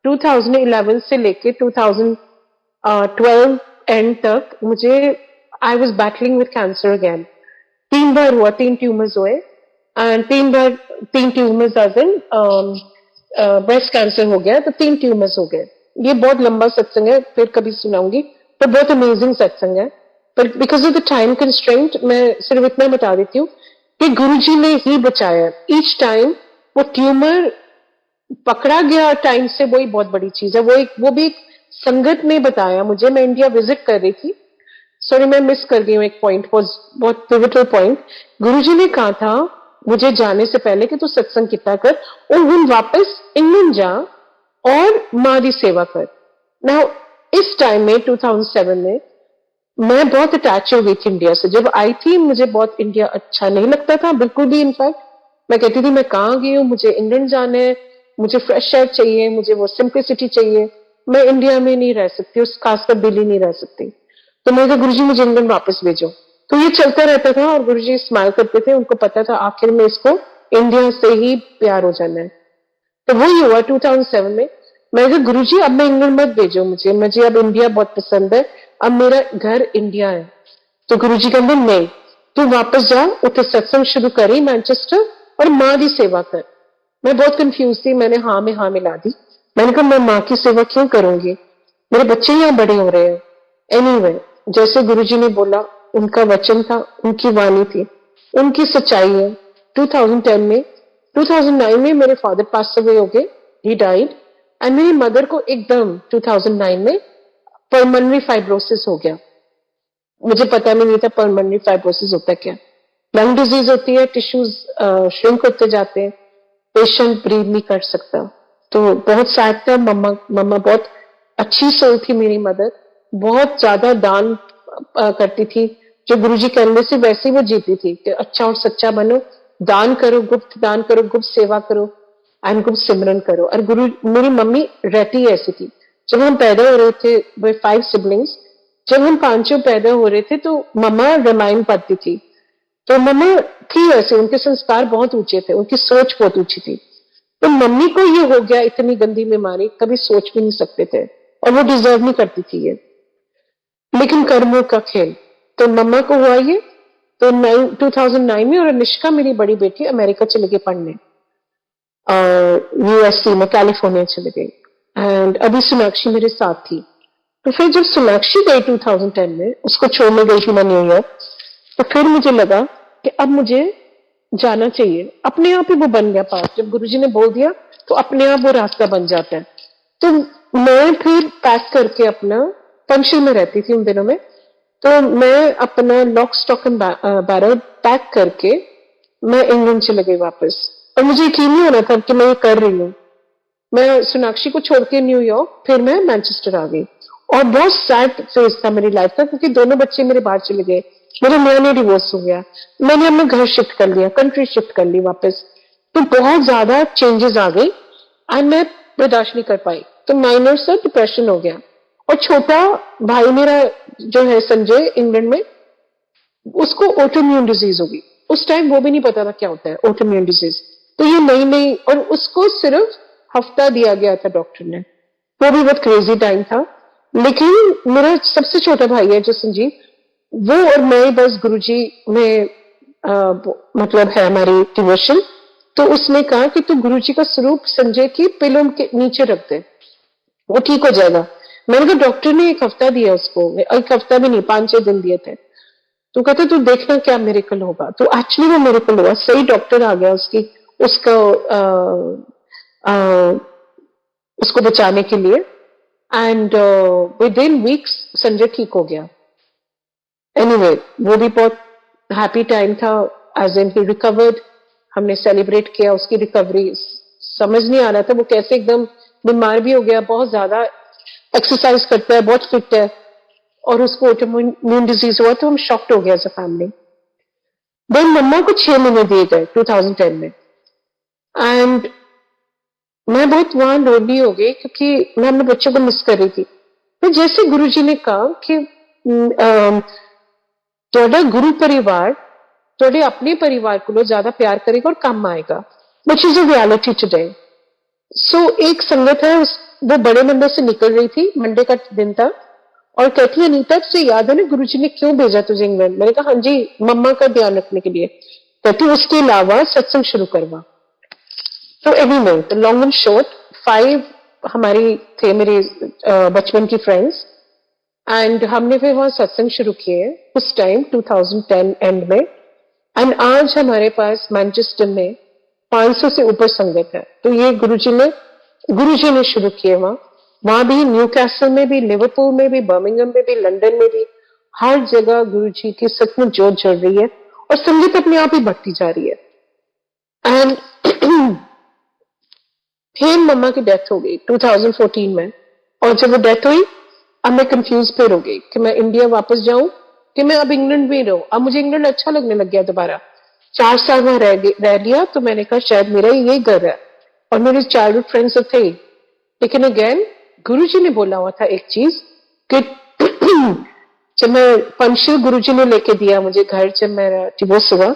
Speaker 1: 2011 से लेके 2012 एंड तक मुझे I was battling with cancer again. 3 बार हुआ, 3 ट्यूमर्स हुए एंड 3 बार 3 tumours as in breast cancer हो गया, तो 3 ट्यूमर्स हो गए। ये बहुत लंबा सत्संग है, फिर कभी सुनाऊंगी, पर बहुत अमेजिंग सत्संग है। पर because of the time constraint मैं सिर्फ इतना बता देती हूँ कि गुरुजी ने ही बचाया। ईच टाइम वो ट्यूमर पकड़ा गया टाइम से, वही बहुत बड़ी चीज है। वो भी एक संगत ने बताया मुझे, मैं इंडिया विजिट कर रही थी, सॉरी मैं मिस कर गई हूँ एक पॉइंट, बहुत पिवटल पॉइंट। गुरुजी ने कहा था मुझे जाने से पहले कि तू सत्संग किया कर और हम वापस इंग्लैंड जा और मां की सेवा कर। नाउ इस टाइम में 2007 में मैं बहुत अटैच हो गई थी इंडिया से। जब आई थी मुझे बहुत इंडिया अच्छा नहीं लगता था बिल्कुल भी। इनफैक्ट मैं कहती थी मैं कहाँ गई हूँ, मुझे इंग्लैंड जाना है, मुझे फ्रेश एयर चाहिए, मुझे वो सिंप्लिसिटी चाहिए, मैं इंडिया में नहीं रह सकती, उस खासकर दिल्ली नहीं रह सकती। तो मैं कहा गुरुजी मुझे इंग्लैंड वापस भेजो। तो ये चलता रहता था और गुरुजी स्माइल करते थे, उनको पता था आखिर में इसको इंडिया से ही प्यार हो जाना है। तो वही हुआ 2007 में। मैं कहा गुरुजी अब मैं इंग्लैंड मत भेजो मुझे अब इंडिया बहुत पसंद है, अब मेरा घर इंडिया है। तो गुरुजी कहते नहीं, तू वापस जा, उसे सत्संग शुरू करी मैनचेस्टर और मां की सेवा कर। मैं बहुत कंफ्यूज थी, मैंने हाँ में हाँ मिला दी। मैंने कहा मैं मां की सेवा क्यों करूंगी, मेरे बच्चे यहाँ बड़े हो रहे हैं। एनीवे जैसे गुरुजी ने बोला, उनका वचन था, उनकी वाणी थी, उनकी सच्चाई है। 2010 में 2009 में मेरे फादर पास अवे हो गए, ही डाइड। एंड मेरी मदर को एकदम 2009 में परमनरी फाइब्रोसिस हो गया। मुझे पता भी नहीं था परमानेंट फाइब्रोसिस होता है क्या। लंग डिजीज होती है, टिश्यूज श्रिंक होते जाते हैं, पेशेंट ब्रीथ नहीं कर सकता। तो बहुत सैड था। मम्मा मम्मा बहुत अच्छी सोल थी मेरी मदर, बहुत ज्यादा दान करती थी। जो गुरुजी कहने से वैसे ही वो जीती थी कि अच्छा और सच्चा बनो, दान करो, गुप्त सेवा करो एंड गुप्त सिमरन करो। और गुरु मेरी मम्मी रहती ऐसी थी। जब हम पैदा हो रहे थे, वे 5 सिबलिंग्स, जब हम पांचों पैदा हो रहे थे तो मम्मा रामायण पढ़ती थी। तो मम्मा थी ऐसे, उनके संस्कार बहुत ऊंचे थे, उनकी सोच बहुत ऊंची थी। तो मम्मी को ये हो गया इतनी गंदी बीमारी, कभी सोच भी नहीं सकते थे, और वो डिजर्व नहीं करती थी ये, लेकिन कर्मों का खेल। तो मम्मा को हुआ ये, तो 2009 में, और निष्का मेरी बड़ी बेटी अमेरिका चले गई पढ़ने, यूएससी में, कैलिफोर्निया चले गई। एंड अभी सोनाक्षी मेरे साथ थी। तो फिर जब सोनाक्षी गई 2010 में, उसको छोड़ने गई थी मैं न्यूयॉर्क, तो फिर मुझे लगा कि अब मुझे जाना चाहिए। अपने आप ही वो बन गया पास, जब गुरुजी ने बोल दिया तो अपने आप वो रास्ता बन जाता है। तो मैं फिर पैक करके अपना, पंचशील में रहती थी उन दिनों में, तो मैं अपना lock stock and barrel pack करके मैं इंग्लैंड चले गई वापस। और मुझे यकीन नहीं हो रहा था कि मैं ये कर रही हूँ। मैं सोनाक्षी को छोड़ के न्यूयॉर्क, फिर मैं मैनचेस्टर आ गई। और बहुत सैड फेज था मेरी लाइफ का, क्योंकि दोनों बच्चे मेरे बाहर चले गए, मेरा नया नया डिवोर्स हो गया, मैंने अपना घर शिफ्ट कर लिया, कंट्री शिफ्ट कर ली वापस। तो बहुत ज्यादा चेंजेस आ गई एंड मैं बर्दाश्त नहीं कर पाई, तो माइनर सा डिप्रेशन हो गया। और छोटा भाई मेरा जो है संजय, इंग्लैंड में, उसको ऑटोइम्यून डिजीज होगी। उस टाइम वो भी नहीं पता था क्या होता है ऑटोइम्यून डिजीज, तो ये नई नई, और उसको सिर्फ हफ्ता दिया गया था डॉक्टर ने। वो भी बहुत क्रेजी टाइम था। लेकिन मेरा सबसे छोटा भाई है जो संजीव, वो और मैं बस गुरुजी में मतलब है हमारी डिवोशन। तो उसने कहा कि तू गुरुजी का स्वरूप संजय की पिलों के नीचे रख दे, वो ठीक हो जाएगा। मैंने कहा डॉक्टर ने 1 हफ्ता दिया उसको, 1 हफ्ता भी नहीं, 5-6 दिन दिए थे। तो कहते तू देखना क्या मेरेकल होगा। तो एक्चुअली वो मेरेकल हुआ, सही डॉक्टर आ गया उसकी, उसका आ, उसको बचाने के लिए। And with in weeks Sanjay ठीक हो गया। एनीवे वो भी बहुत हैप्पी टाइम था, एज इन ही रिकवर्ड। हमने सेलिब्रेट किया उसकी रिकवरी। समझ नहीं आ रहा था वो कैसे एकदम बीमार भी हो गया, बहुत ज्यादा एक्सरसाइज करता है, बहुत फिट है, और उसको ऑटोइम्यून डिजीज हुआ, तो हम शॉक्ड हो गया एज अ फैमिली। देन मम्मा को 6 महीने दिए गए 2010 में, एंड मैं बहुत वहां लोनली हो गई, क्योंकि मैं अपने बच्चों को मिस कर रही थी। तो जैसे गुरुजी ने कहा कि ਤੁਹਾਡਾ गुरु परिवार ਤੁਹਾਡੇ अपने परिवार को ज्यादा प्यार करेगा और काम आएगा, which is a reality today. So एक संगत है, वो बड़े मंदिर से निकल रही थी, मंडे का दिन था, और कहती है अनीता तुझे याद है ना गुरुजी ने क्यों भेजा तुझे इंग्लैंड। मैंने कहा हाँ जी, मम्मा का ध्यान रखने के लिए। कहती उसके अलावा सत्संग शुरू करवा। तो anyway the long and short, 5 हमारी थे मेरे बचपन की फ्रेंड्स, एंड हमने फिर वहां सत्संग शुरू किए उस टाइम 2010 एंड में। एंड आज हमारे पास मैनचेस्टर में 500 से ऊपर संगत है। तो ये गुरुजी ने शुरू किए वहां। वहां भी न्यू कैसल में भी, लिवरपूल में भी, बर्मिंगम में भी, लंदन में भी, हर जगह गुरुजी की सचमुच जोत जल रही है, और संगत अपने आप ही बढ़ती जा रही है। एंड फिर मम्मा की डेथ हो गई 2014 में, और जब वो डेथ हुई, अब मैं कंफ्यूज फिर हो गई कि मैं इंडिया वापस जाऊं कि मैं अब इंग्लैंड में रहूं। अब मुझे इंग्लैंड अच्छा लगने लग गया दोबारा। 4 साल वहां रह लिया, तो मैंने कहा शायद मेरा यही घर है, और मेरे चाइल्डहुड फ्रेंड्स तो थे ही। लेकिन अगेन गुरुजी ने बोला हुआ था एक चीज कि जब मैं पंचशील गुरुजी ने लेके दिया मुझे घर, जब मेरा डिवोर्स हुआ,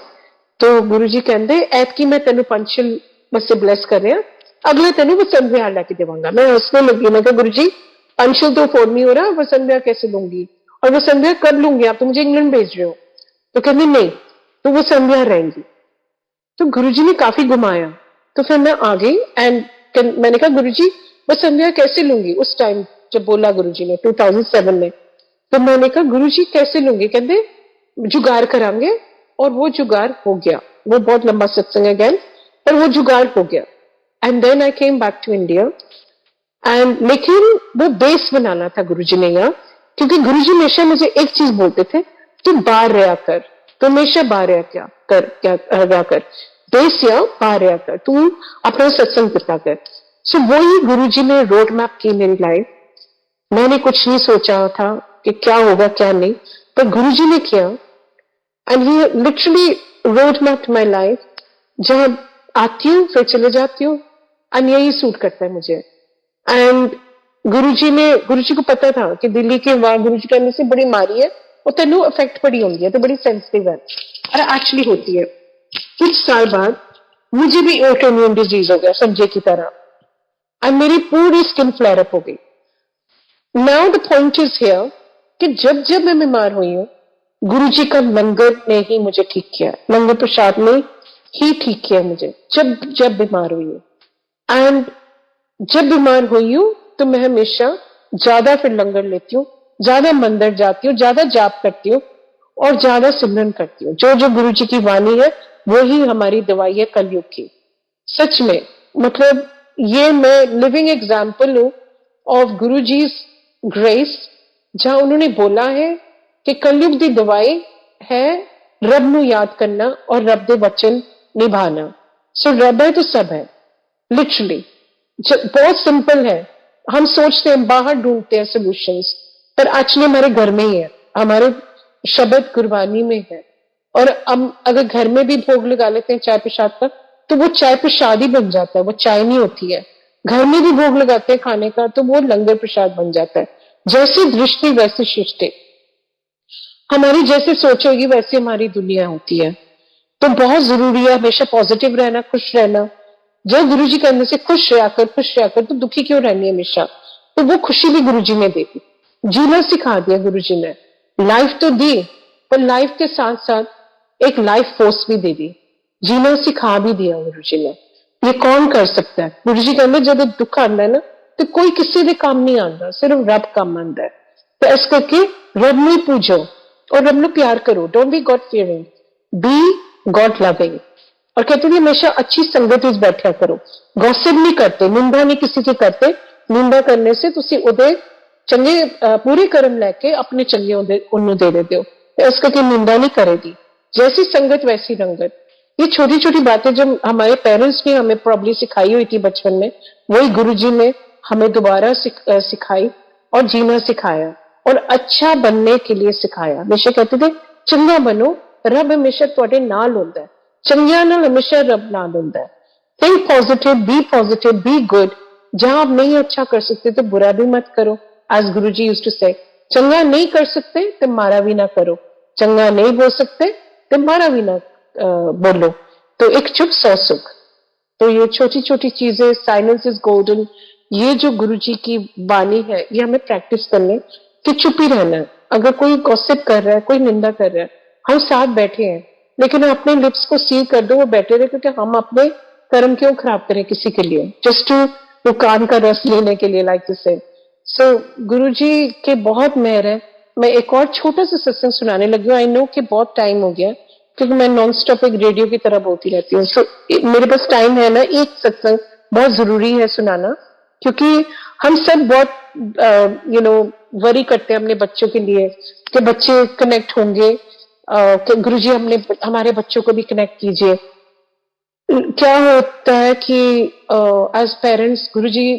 Speaker 1: तो गुरुजी कहते ऐतकी मैं तेन पंचशील बस ब्लेस कर रहा, अगले तेन वसंत विहार लैके देवांगा। मैं हंसने लगी, मैं गुरु जी पंचशील तो अफोर्ड नहीं हो रहा, वसंत विहार कैसे लूंगी, और वसंत विहार कब लूंगी, आप तो मुझे इंग्लैंड भेज रहे हो। तो कहते नहीं, तो वो वसंत विहार रहेंगी। तो गुरुजी ने काफी घुमाया, तो फिर मैं आ गई। एंड मैंने कहा गुरुजी वसंत विहार कैसे लूंगी, उस टाइम जब बोला गुरुजी ने 2007 में। तो मैंने कहा गुरुजी कैसे लूंगी, कहते जुगाड़ करांगे, और वो जुगाड़ हो गया। वो बहुत लंबा सत्संग है अगेन, पर वो जुगाड़ हो गया। And then I came back to India, and लेकिन वो बेस बनाना था गुरुजी ने यहाँ, क्योंकि गुरुजी हमेशा मुझे एक चीज बोलते थे, तू बाहर रहा कर, तो हमेशा बाहर रहा रहा कर, देश या बाहर रहा कर, तू अपना सत्संग करता कर। सो वही गुरुजी ने रोड मैप की मेरी लाइफ। मैंने कुछ नहीं सोचा था कि क्या होगा क्या नहीं, पर गुरुजी ने किया, and he literally road map my life. जहां आती हूँ फिर चले जाती हूँ, एंड यही सूट करता है मुझे। एंड गुरुजी को पता था कि दिल्ली के वहां गुरुजी कहने से बड़ी मारी है और तेनू इफेक्ट बड़ी होती है, तो बड़ी सेंसिटिव है, और एक्चुअली होती है। कुछ साल बाद मुझे भी ऑटोइम्यून डिजीज हो गया संजय की तरह, और मेरी पूरी स्किन फ्लेयर अप हो गई। Now the point is here कि जब जब मैं बीमार हुई हूँ, गुरुजी का लंगर ने ही मुझे ठीक किया, लंगर प्रसाद ने ही ठीक किया मुझे, जब जब बीमार हुई हूँ। एंड जब बीमार हुई हूं तो मैं हमेशा ज्यादा फिर लंगर लेती हूँ, ज्यादा मंदिर जाती हूँ, ज्यादा जाप करती हूँ, और ज्यादा सिमरन करती हूँ। जो जो गुरु जी की वाणी है वो ही हमारी दवाई है कलयुग की। सच में, मतलब ये मैं लिविंग एग्जाम्पल हूं ऑफ गुरु जी ग्रेस, जहां उन्होंने बोला है कि कलयुग की दवाई है रब ਨੂੰ याद करना और रब के वचन निभाना। सो रब है तो सब है, लिटरली। बहुत सिंपल है। हम सोचते हैं बाहर ढूंढते हैं सॉल्यूशंस, पर एक्चुअली हमारे घर में ही है, हमारे शब्द कुर्बानी में है। और हम अगर घर में भी भोग लगा लेते हैं चाय प्रसाद का, तो वो चाय प्रसाद ही बन जाता है, वो चाय नहीं होती है। घर में भी भोग लगाते हैं खाने का, तो वो लंगर प्रसाद बन जाता है। जैसी दृष्टि वैसी सृष्टि, हमारी जैसे सोच होगी वैसी हमारी दुनिया होती है। तो बहुत जरूरी है हमेशा पॉजिटिव रहना, खुश रहना। जब गुरु जी कहने से खुश रहा कर, तो दुखी क्यों रहनी हमेशा? तो वो खुशी भी गुरु जी ने दी थी, जीना सिखा दिया गुरु जी ने। लाइफ तो दी, पर लाइफ के साथ साथ एक लाइफ फोर्स भी दे दी, जीना सिखा भी दिया गुरु जी ने। ये कौन कर सकता है? गुरु जी कहते जब दुख आता है ना, तो कोई किसी के काम नहीं आता, सिर्फ रब काम आता है। तो इस करके रब ਨੂੰ पूजो और रब ਨੂੰ प्यार करो। Don't be God fearing, be God loving. और कहते थे हमेशा अच्छी संगत में बैठा करो, गॉसिप नहीं करते, निंदा नहीं किसी की करते। निंदा करने से तुसी उदे चंगे पूरे कर्म लेके अपने चंगे उन्हें दे देते हो। तो इस करके निंदा नहीं करेगी। जैसी संगत वैसी रंगत। ये छोटी छोटी बातें जो हमारे पेरेंट्स ने हमें प्रॉब्ली सिखाई हुई थी बचपन में, वही गुरु जी ने हमें दोबारा सिखाई और जीना सिखाया, और अच्छा बनने के लिए सिखाया। हमेशा कहते थे चंगा बनो, रब हमेशा तुहाडे नाल होंदा है, चंगियां नाल हमेशा रब नाल होंदा है। Think positive, be good. जहां आप नहीं अच्छा कर सकते तो बुरा भी मत करो। As Guru ji used to से, चंगा नहीं कर सकते तो मारा भी ना करो, चंगा नहीं बोल सकते तो मारा भी ना बोलो। तो एक चुप सौ सुख। तो ये छोटी छोटी चीजें, साइलेंस इज गोल्डन, ये जो गुरु जी की वाणी है, ये हमें प्रैक्टिस करने कि चुप ही रहना है। अगर कोई गॉसिप कर रहा है, कोई निंदा कर रहा है, हम साथ बैठे हैं, लेकिन अपने लिप्स को सील कर दो, वो बैठे रहे, क्योंकि हम अपने कर्म क्यों खराब करें किसी के लिए, जस्ट टू दुकान का रस लेने के लिए, लाइक से। सो गुरु जी के बहुत मेहर है। मैं एक और छोटा सा सत्संग सुनाने लगी हूँ। आई नो कि बहुत टाइम हो गया, क्योंकि मैं नॉन स्टॉप एक रेडियो की तरह बोलती रहती हूँ। सो मेरे पास टाइम है ना, एक सत्संग बहुत जरूरी है सुनाना, क्योंकि हम सब बहुत वरी करते हैं अपने बच्चों के लिए कि बच्चे कनेक्ट होंगे, कि गुरु जी हमारे बच्चों को भी कनेक्ट कीजिए। क्या होता है कि एज पेरेंट्स गुरु जी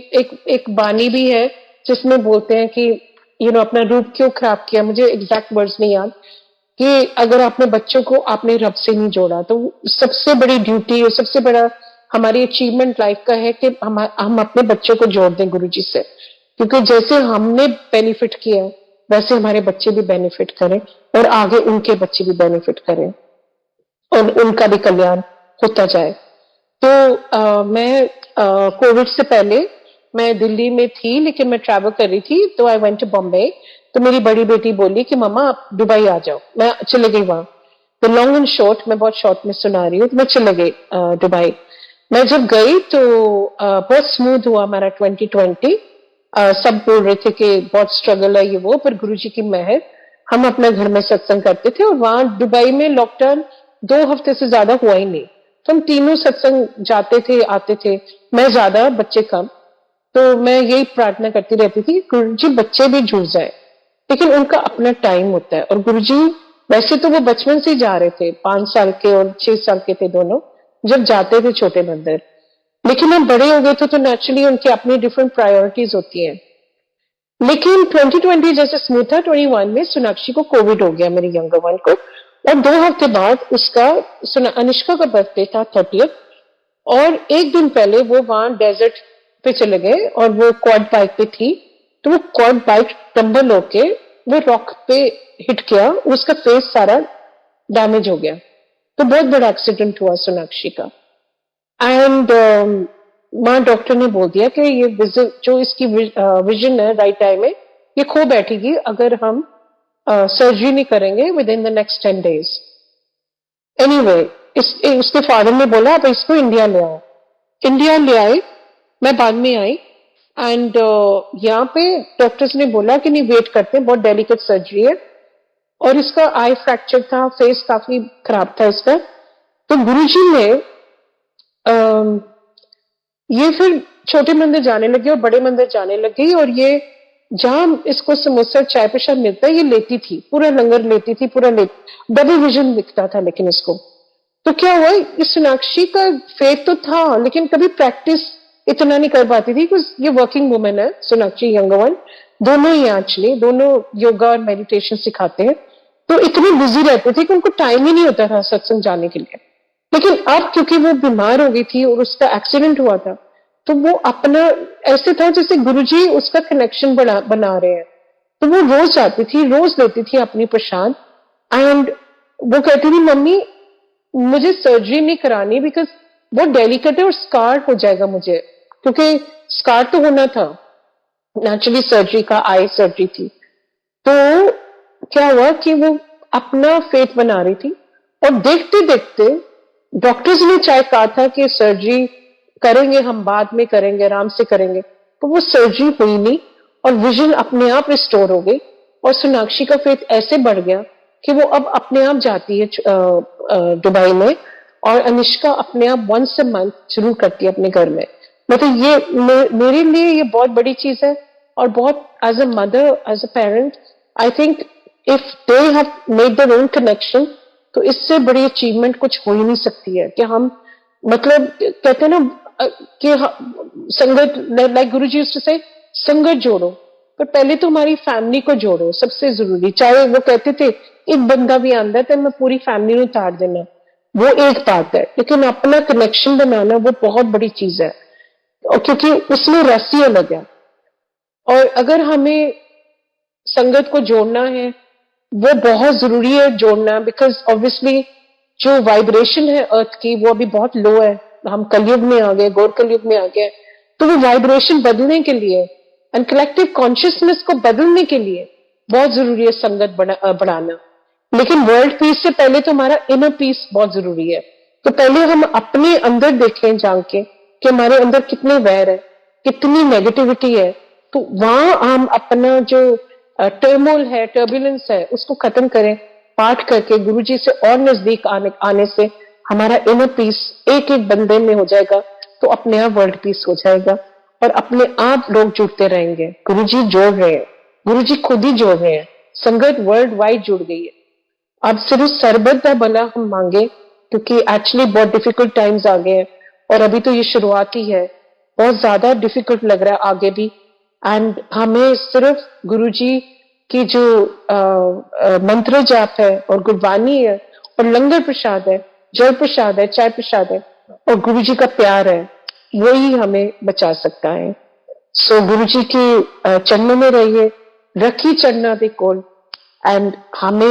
Speaker 1: एक बानी भी है जिसमें बोलते हैं कि अपना रूप क्यों खराब किया, मुझे एग्जैक्ट वर्ड्स नहीं याद, कि अगर आपने बच्चों को आपने रब से नहीं जोड़ा, तो सबसे बड़ी ड्यूटी और सबसे बड़ा हमारी अचीवमेंट लाइफ का है कि हम अपने बच्चों को जोड़ दें गुरु जी से। क्योंकि जैसे हमने बेनिफिट किया, वैसे हमारे बच्चे भी बेनिफिट करें, और आगे उनके बच्चे भी बेनिफिट करें, और उनका भी कल्याण होता जाए। तो मैं कोविड से पहले मैं दिल्ली में थी, लेकिन मैं ट्रैवल कर रही थी, तो आई वेंट टू बॉम्बे। तो मेरी बड़ी बेटी बोली कि मम्मा आप दुबई आ जाओ। मैं चले गई वहां। तो लॉन्ग एंड शॉर्ट, मैं बहुत शॉर्ट में सुना रही हूँ, तो मैं चले गई दुबई। मैं जब गई तो बहुत स्मूथ हुआ हमारा 2020। सब बोल रहे थे कि बहुत स्ट्रगल है ये वो, पर गुरु जी की मेहर, हम अपने घर में सत्संग करते थे। और वहां दुबई में लॉकडाउन 2 हफ्ते से ज्यादा हुआ ही नहीं, तो हम तीनों सत्संग जाते थे आते थे। मैं ज्यादा, बच्चे कम। तो मैं यही प्रार्थना करती रहती थी, गुरु जी बच्चे भी जुड़ जाए, लेकिन उनका अपना टाइम होता है। और गुरुजी वैसे तो वो बचपन से ही जा रहे थे, 5 साल के और 6 साल के थे दोनों जब जाते थे छोटे मंदिर, लेकिन हम बड़े हो गए थे तो नेचुरली उनकी अपनी डिफरेंट प्रायोरिटीज होती हैं। लेकिन 2020 जैसे स्मूथ था, 21 में सोनाक्षी को कोविड हो गया, मेरी यंगर वन को, और 2 हफ्ते बाद उसका अनुष्का का बर्थडे था 30th, और एक दिन पहले वो वहां डेजर्ट पे चले गए और वो क्वाड बाइक पे थी, तो वो क्वाड बाइक टम्बल होके वो रॉक पे हिट किया, उसका फेस सारा डैमेज हो गया। तो बहुत बड़ा एक्सीडेंट हुआ सोनाक्षी का। एंड वहां डॉक्टर ने बोल दिया कि ये जो इसकी विजन है राइट आई में, ये खो बैठेगी अगर हम सर्जरी नहीं करेंगे with in the next 10 days। Anyway, उसके फादर ने बोला अब इसको इंडिया ले आओ। इंडिया ले आए, मैं बाद में आई। एंड यहाँ पे डॉक्टर्स ने बोला कि नहीं, वेट करते हैं, बहुत डेलिकेट सर्जरी है, और इसका आई फ्रैक्चर था, फेस काफी खराब था इसका। तो गुरुजी ने ये फिर छोटे मंदिर जाने लगे और बड़े मंदिर जाने लगी, और ये जहां इसको समोसा चाय प्रसाद मिलता है ये लेती थी, पूरा लंगर लेती थी, पूरा डबल विजन दिखता था लेकिन इसको। तो क्या हुआ, इस सोनाक्षी का फेथ तो था लेकिन कभी प्रैक्टिस इतना नहीं कर पाती थी, ये वर्किंग वुमेन है सोनाक्षी, यंगर वन, दोनों ही एक्चुअली दोनों योगा और मेडिटेशन सिखाते हैं, तो इतनी बिजी रहते थे कि उनको टाइम ही नहीं होता था सत्संग जाने के लिए। लेकिन अब क्योंकि वो बीमार हो गई थी और उसका एक्सीडेंट हुआ था, तो वो अपना ऐसे था जैसे गुरुजी उसका कनेक्शन बना रहे हैं। तो वो रोज आती थी, रोज लेती थी अपनी प्रसाद, एंड वो कहती थी मम्मी मुझे सर्जरी नहीं करानी बिकॉज बहुत डेलिकेट है और स्कार हो जाएगा मुझे, क्योंकि स्कार तो होना था नेचुरली, सर्जरी का आई सर्जरी थी। तो क्या हुआ कि वो अपना फेथ बना रही थी, और देखते देखते डॉक्टर्स ने चाहे कहा था कि सर्जरी करेंगे, हम बाद में करेंगे, आराम से करेंगे, तो वो सर्जरी हुई नहीं और विजन अपने आप रिस्टोर हो गई। और सोनाक्षी का फेथ ऐसे बढ़ गया कि वो अब अपने आप जाती है दुबई में, और अनुष्का अपने आप वंस अ मंथ जरूर करती है अपने घर में। मतलब ये मेरे लिए ये बहुत बड़ी चीज है, और बहुत as a mother, as a parent, I think if they have made their own connection, तो इससे बड़ी अचीवमेंट कुछ हो ही नहीं सकती है कि हम, मतलब कहते हैं ना कि संगत, लाइक गुरु जी से संगत जोड़ो, पर पहले तो हमारी फैमिली को जोड़ो, सबसे जरूरी। चाहे वो कहते थे एक बंदा भी आंदा तो मैं पूरी फैमिली को उतार देना, वो एक बात है, लेकिन अपना कनेक्शन बनाना वो बहुत बड़ी चीज है, और क्योंकि उसमें रस ही अलग है। और अगर हमें संगत को जोड़ना है, वो बहुत जरूरी है जोड़ना, बिकॉज ऑब्वियसली जो वाइब्रेशन है अर्थ की वो अभी बहुत लो है, हम कलयुग में आ गए, गौर कलयुग में आ गए, तो वो वाइब्रेशन बदलने के लिए एंड कलेक्टिव कॉन्शियसनेस को बदलने के लिए बहुत जरूरी है संगत बढ़ाना। लेकिन वर्ल्ड पीस से पहले तो हमारा इनर पीस बहुत जरूरी है। तो पहले हम अपने अंदर देखें जान के कि हमारे अंदर कितने वैर है, कितनी नेगेटिविटी है, तो वहां हम अपना जो टर्मोल है, टर्बुलेंस है, उसको खत्म करें पाठ करके, गुरुजी से और नजदीक आने से हमारा इनर पीस एक एक बंदे में हो जाएगा, तो अपने आप वर्ल्ड पीस हो जाएगा, और अपने आप लोग जुड़ते रहेंगे। गुरुजी जोड़ रहे हैं, गुरुजी खुद ही जोड़ रहे हैं, संगत वर्ल्ड वाइड जुड़ गई है। अब सिर्फ सरबत का भला हम मांगे, क्योंकि एक्चुअली बहुत डिफिकल्ट टाइम्स आ गए हैं, और अभी तो ये शुरुआत ही है, बहुत ज्यादा डिफिकल्ट लग रहा है आगे भी। एंड हमें सिर्फ गुरुजी की जो मंत्र जाप है और गुरबानी है और लंगर प्रसाद है, जल प्रसाद है, चाय प्रसाद है, और गुरुजी का प्यार है, वही हमें बचा सकता है। सो गुरुजी की चरणों में रहिए, रखी चरणा दे कोल, एंड हमें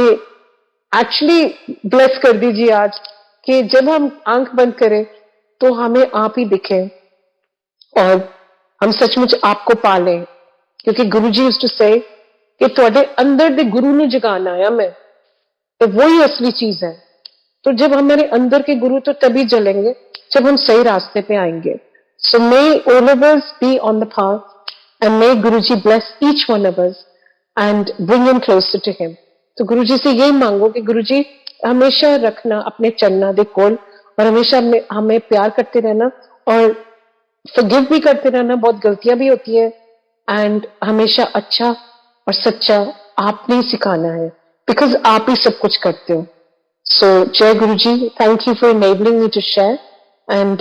Speaker 1: एक्चुअली ब्लेस कर दीजिए आज कि जब हम आंख बंद करें तो हमें आप ही दिखे, और हम सचमुच आपको पालें, क्योंकि गुरु जी यूज्ड टू से कि ਤੁਹਾਡੇ अंदर दे गुरु ਨੂੰ जगाना आया मैं, तो वही असली चीज है। तो जब हमारे अंदर के गुरु तो तभी जलेंगे जब हम सही रास्ते पे आएंगे। So may all of us be on the path, and may Guru ji bless each one of us and bring him closer to him. तो गुरु जी से यही मांगो कि गुरु जी हमेशा रखना अपने चरणों दे कोल, और हमेशा हमें प्यार करते रहना, और फॉरगिव भी करते रहना, बहुत गलतियां भी होती है, एंड हमेशा अच्छा और सच्चा आपने ही सिखाना है, बिकॉज आप ही सब कुछ करते हो. सो जय Guru ji, thank you for enabling me to share. And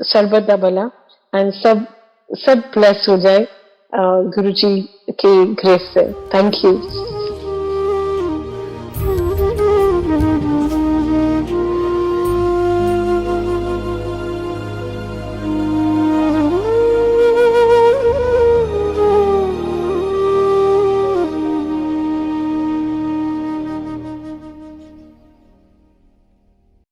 Speaker 1: सर्वदा भला, एंड सब सब ब्लेस हो जाए गुरु जी की ग्रेस से. Thank you.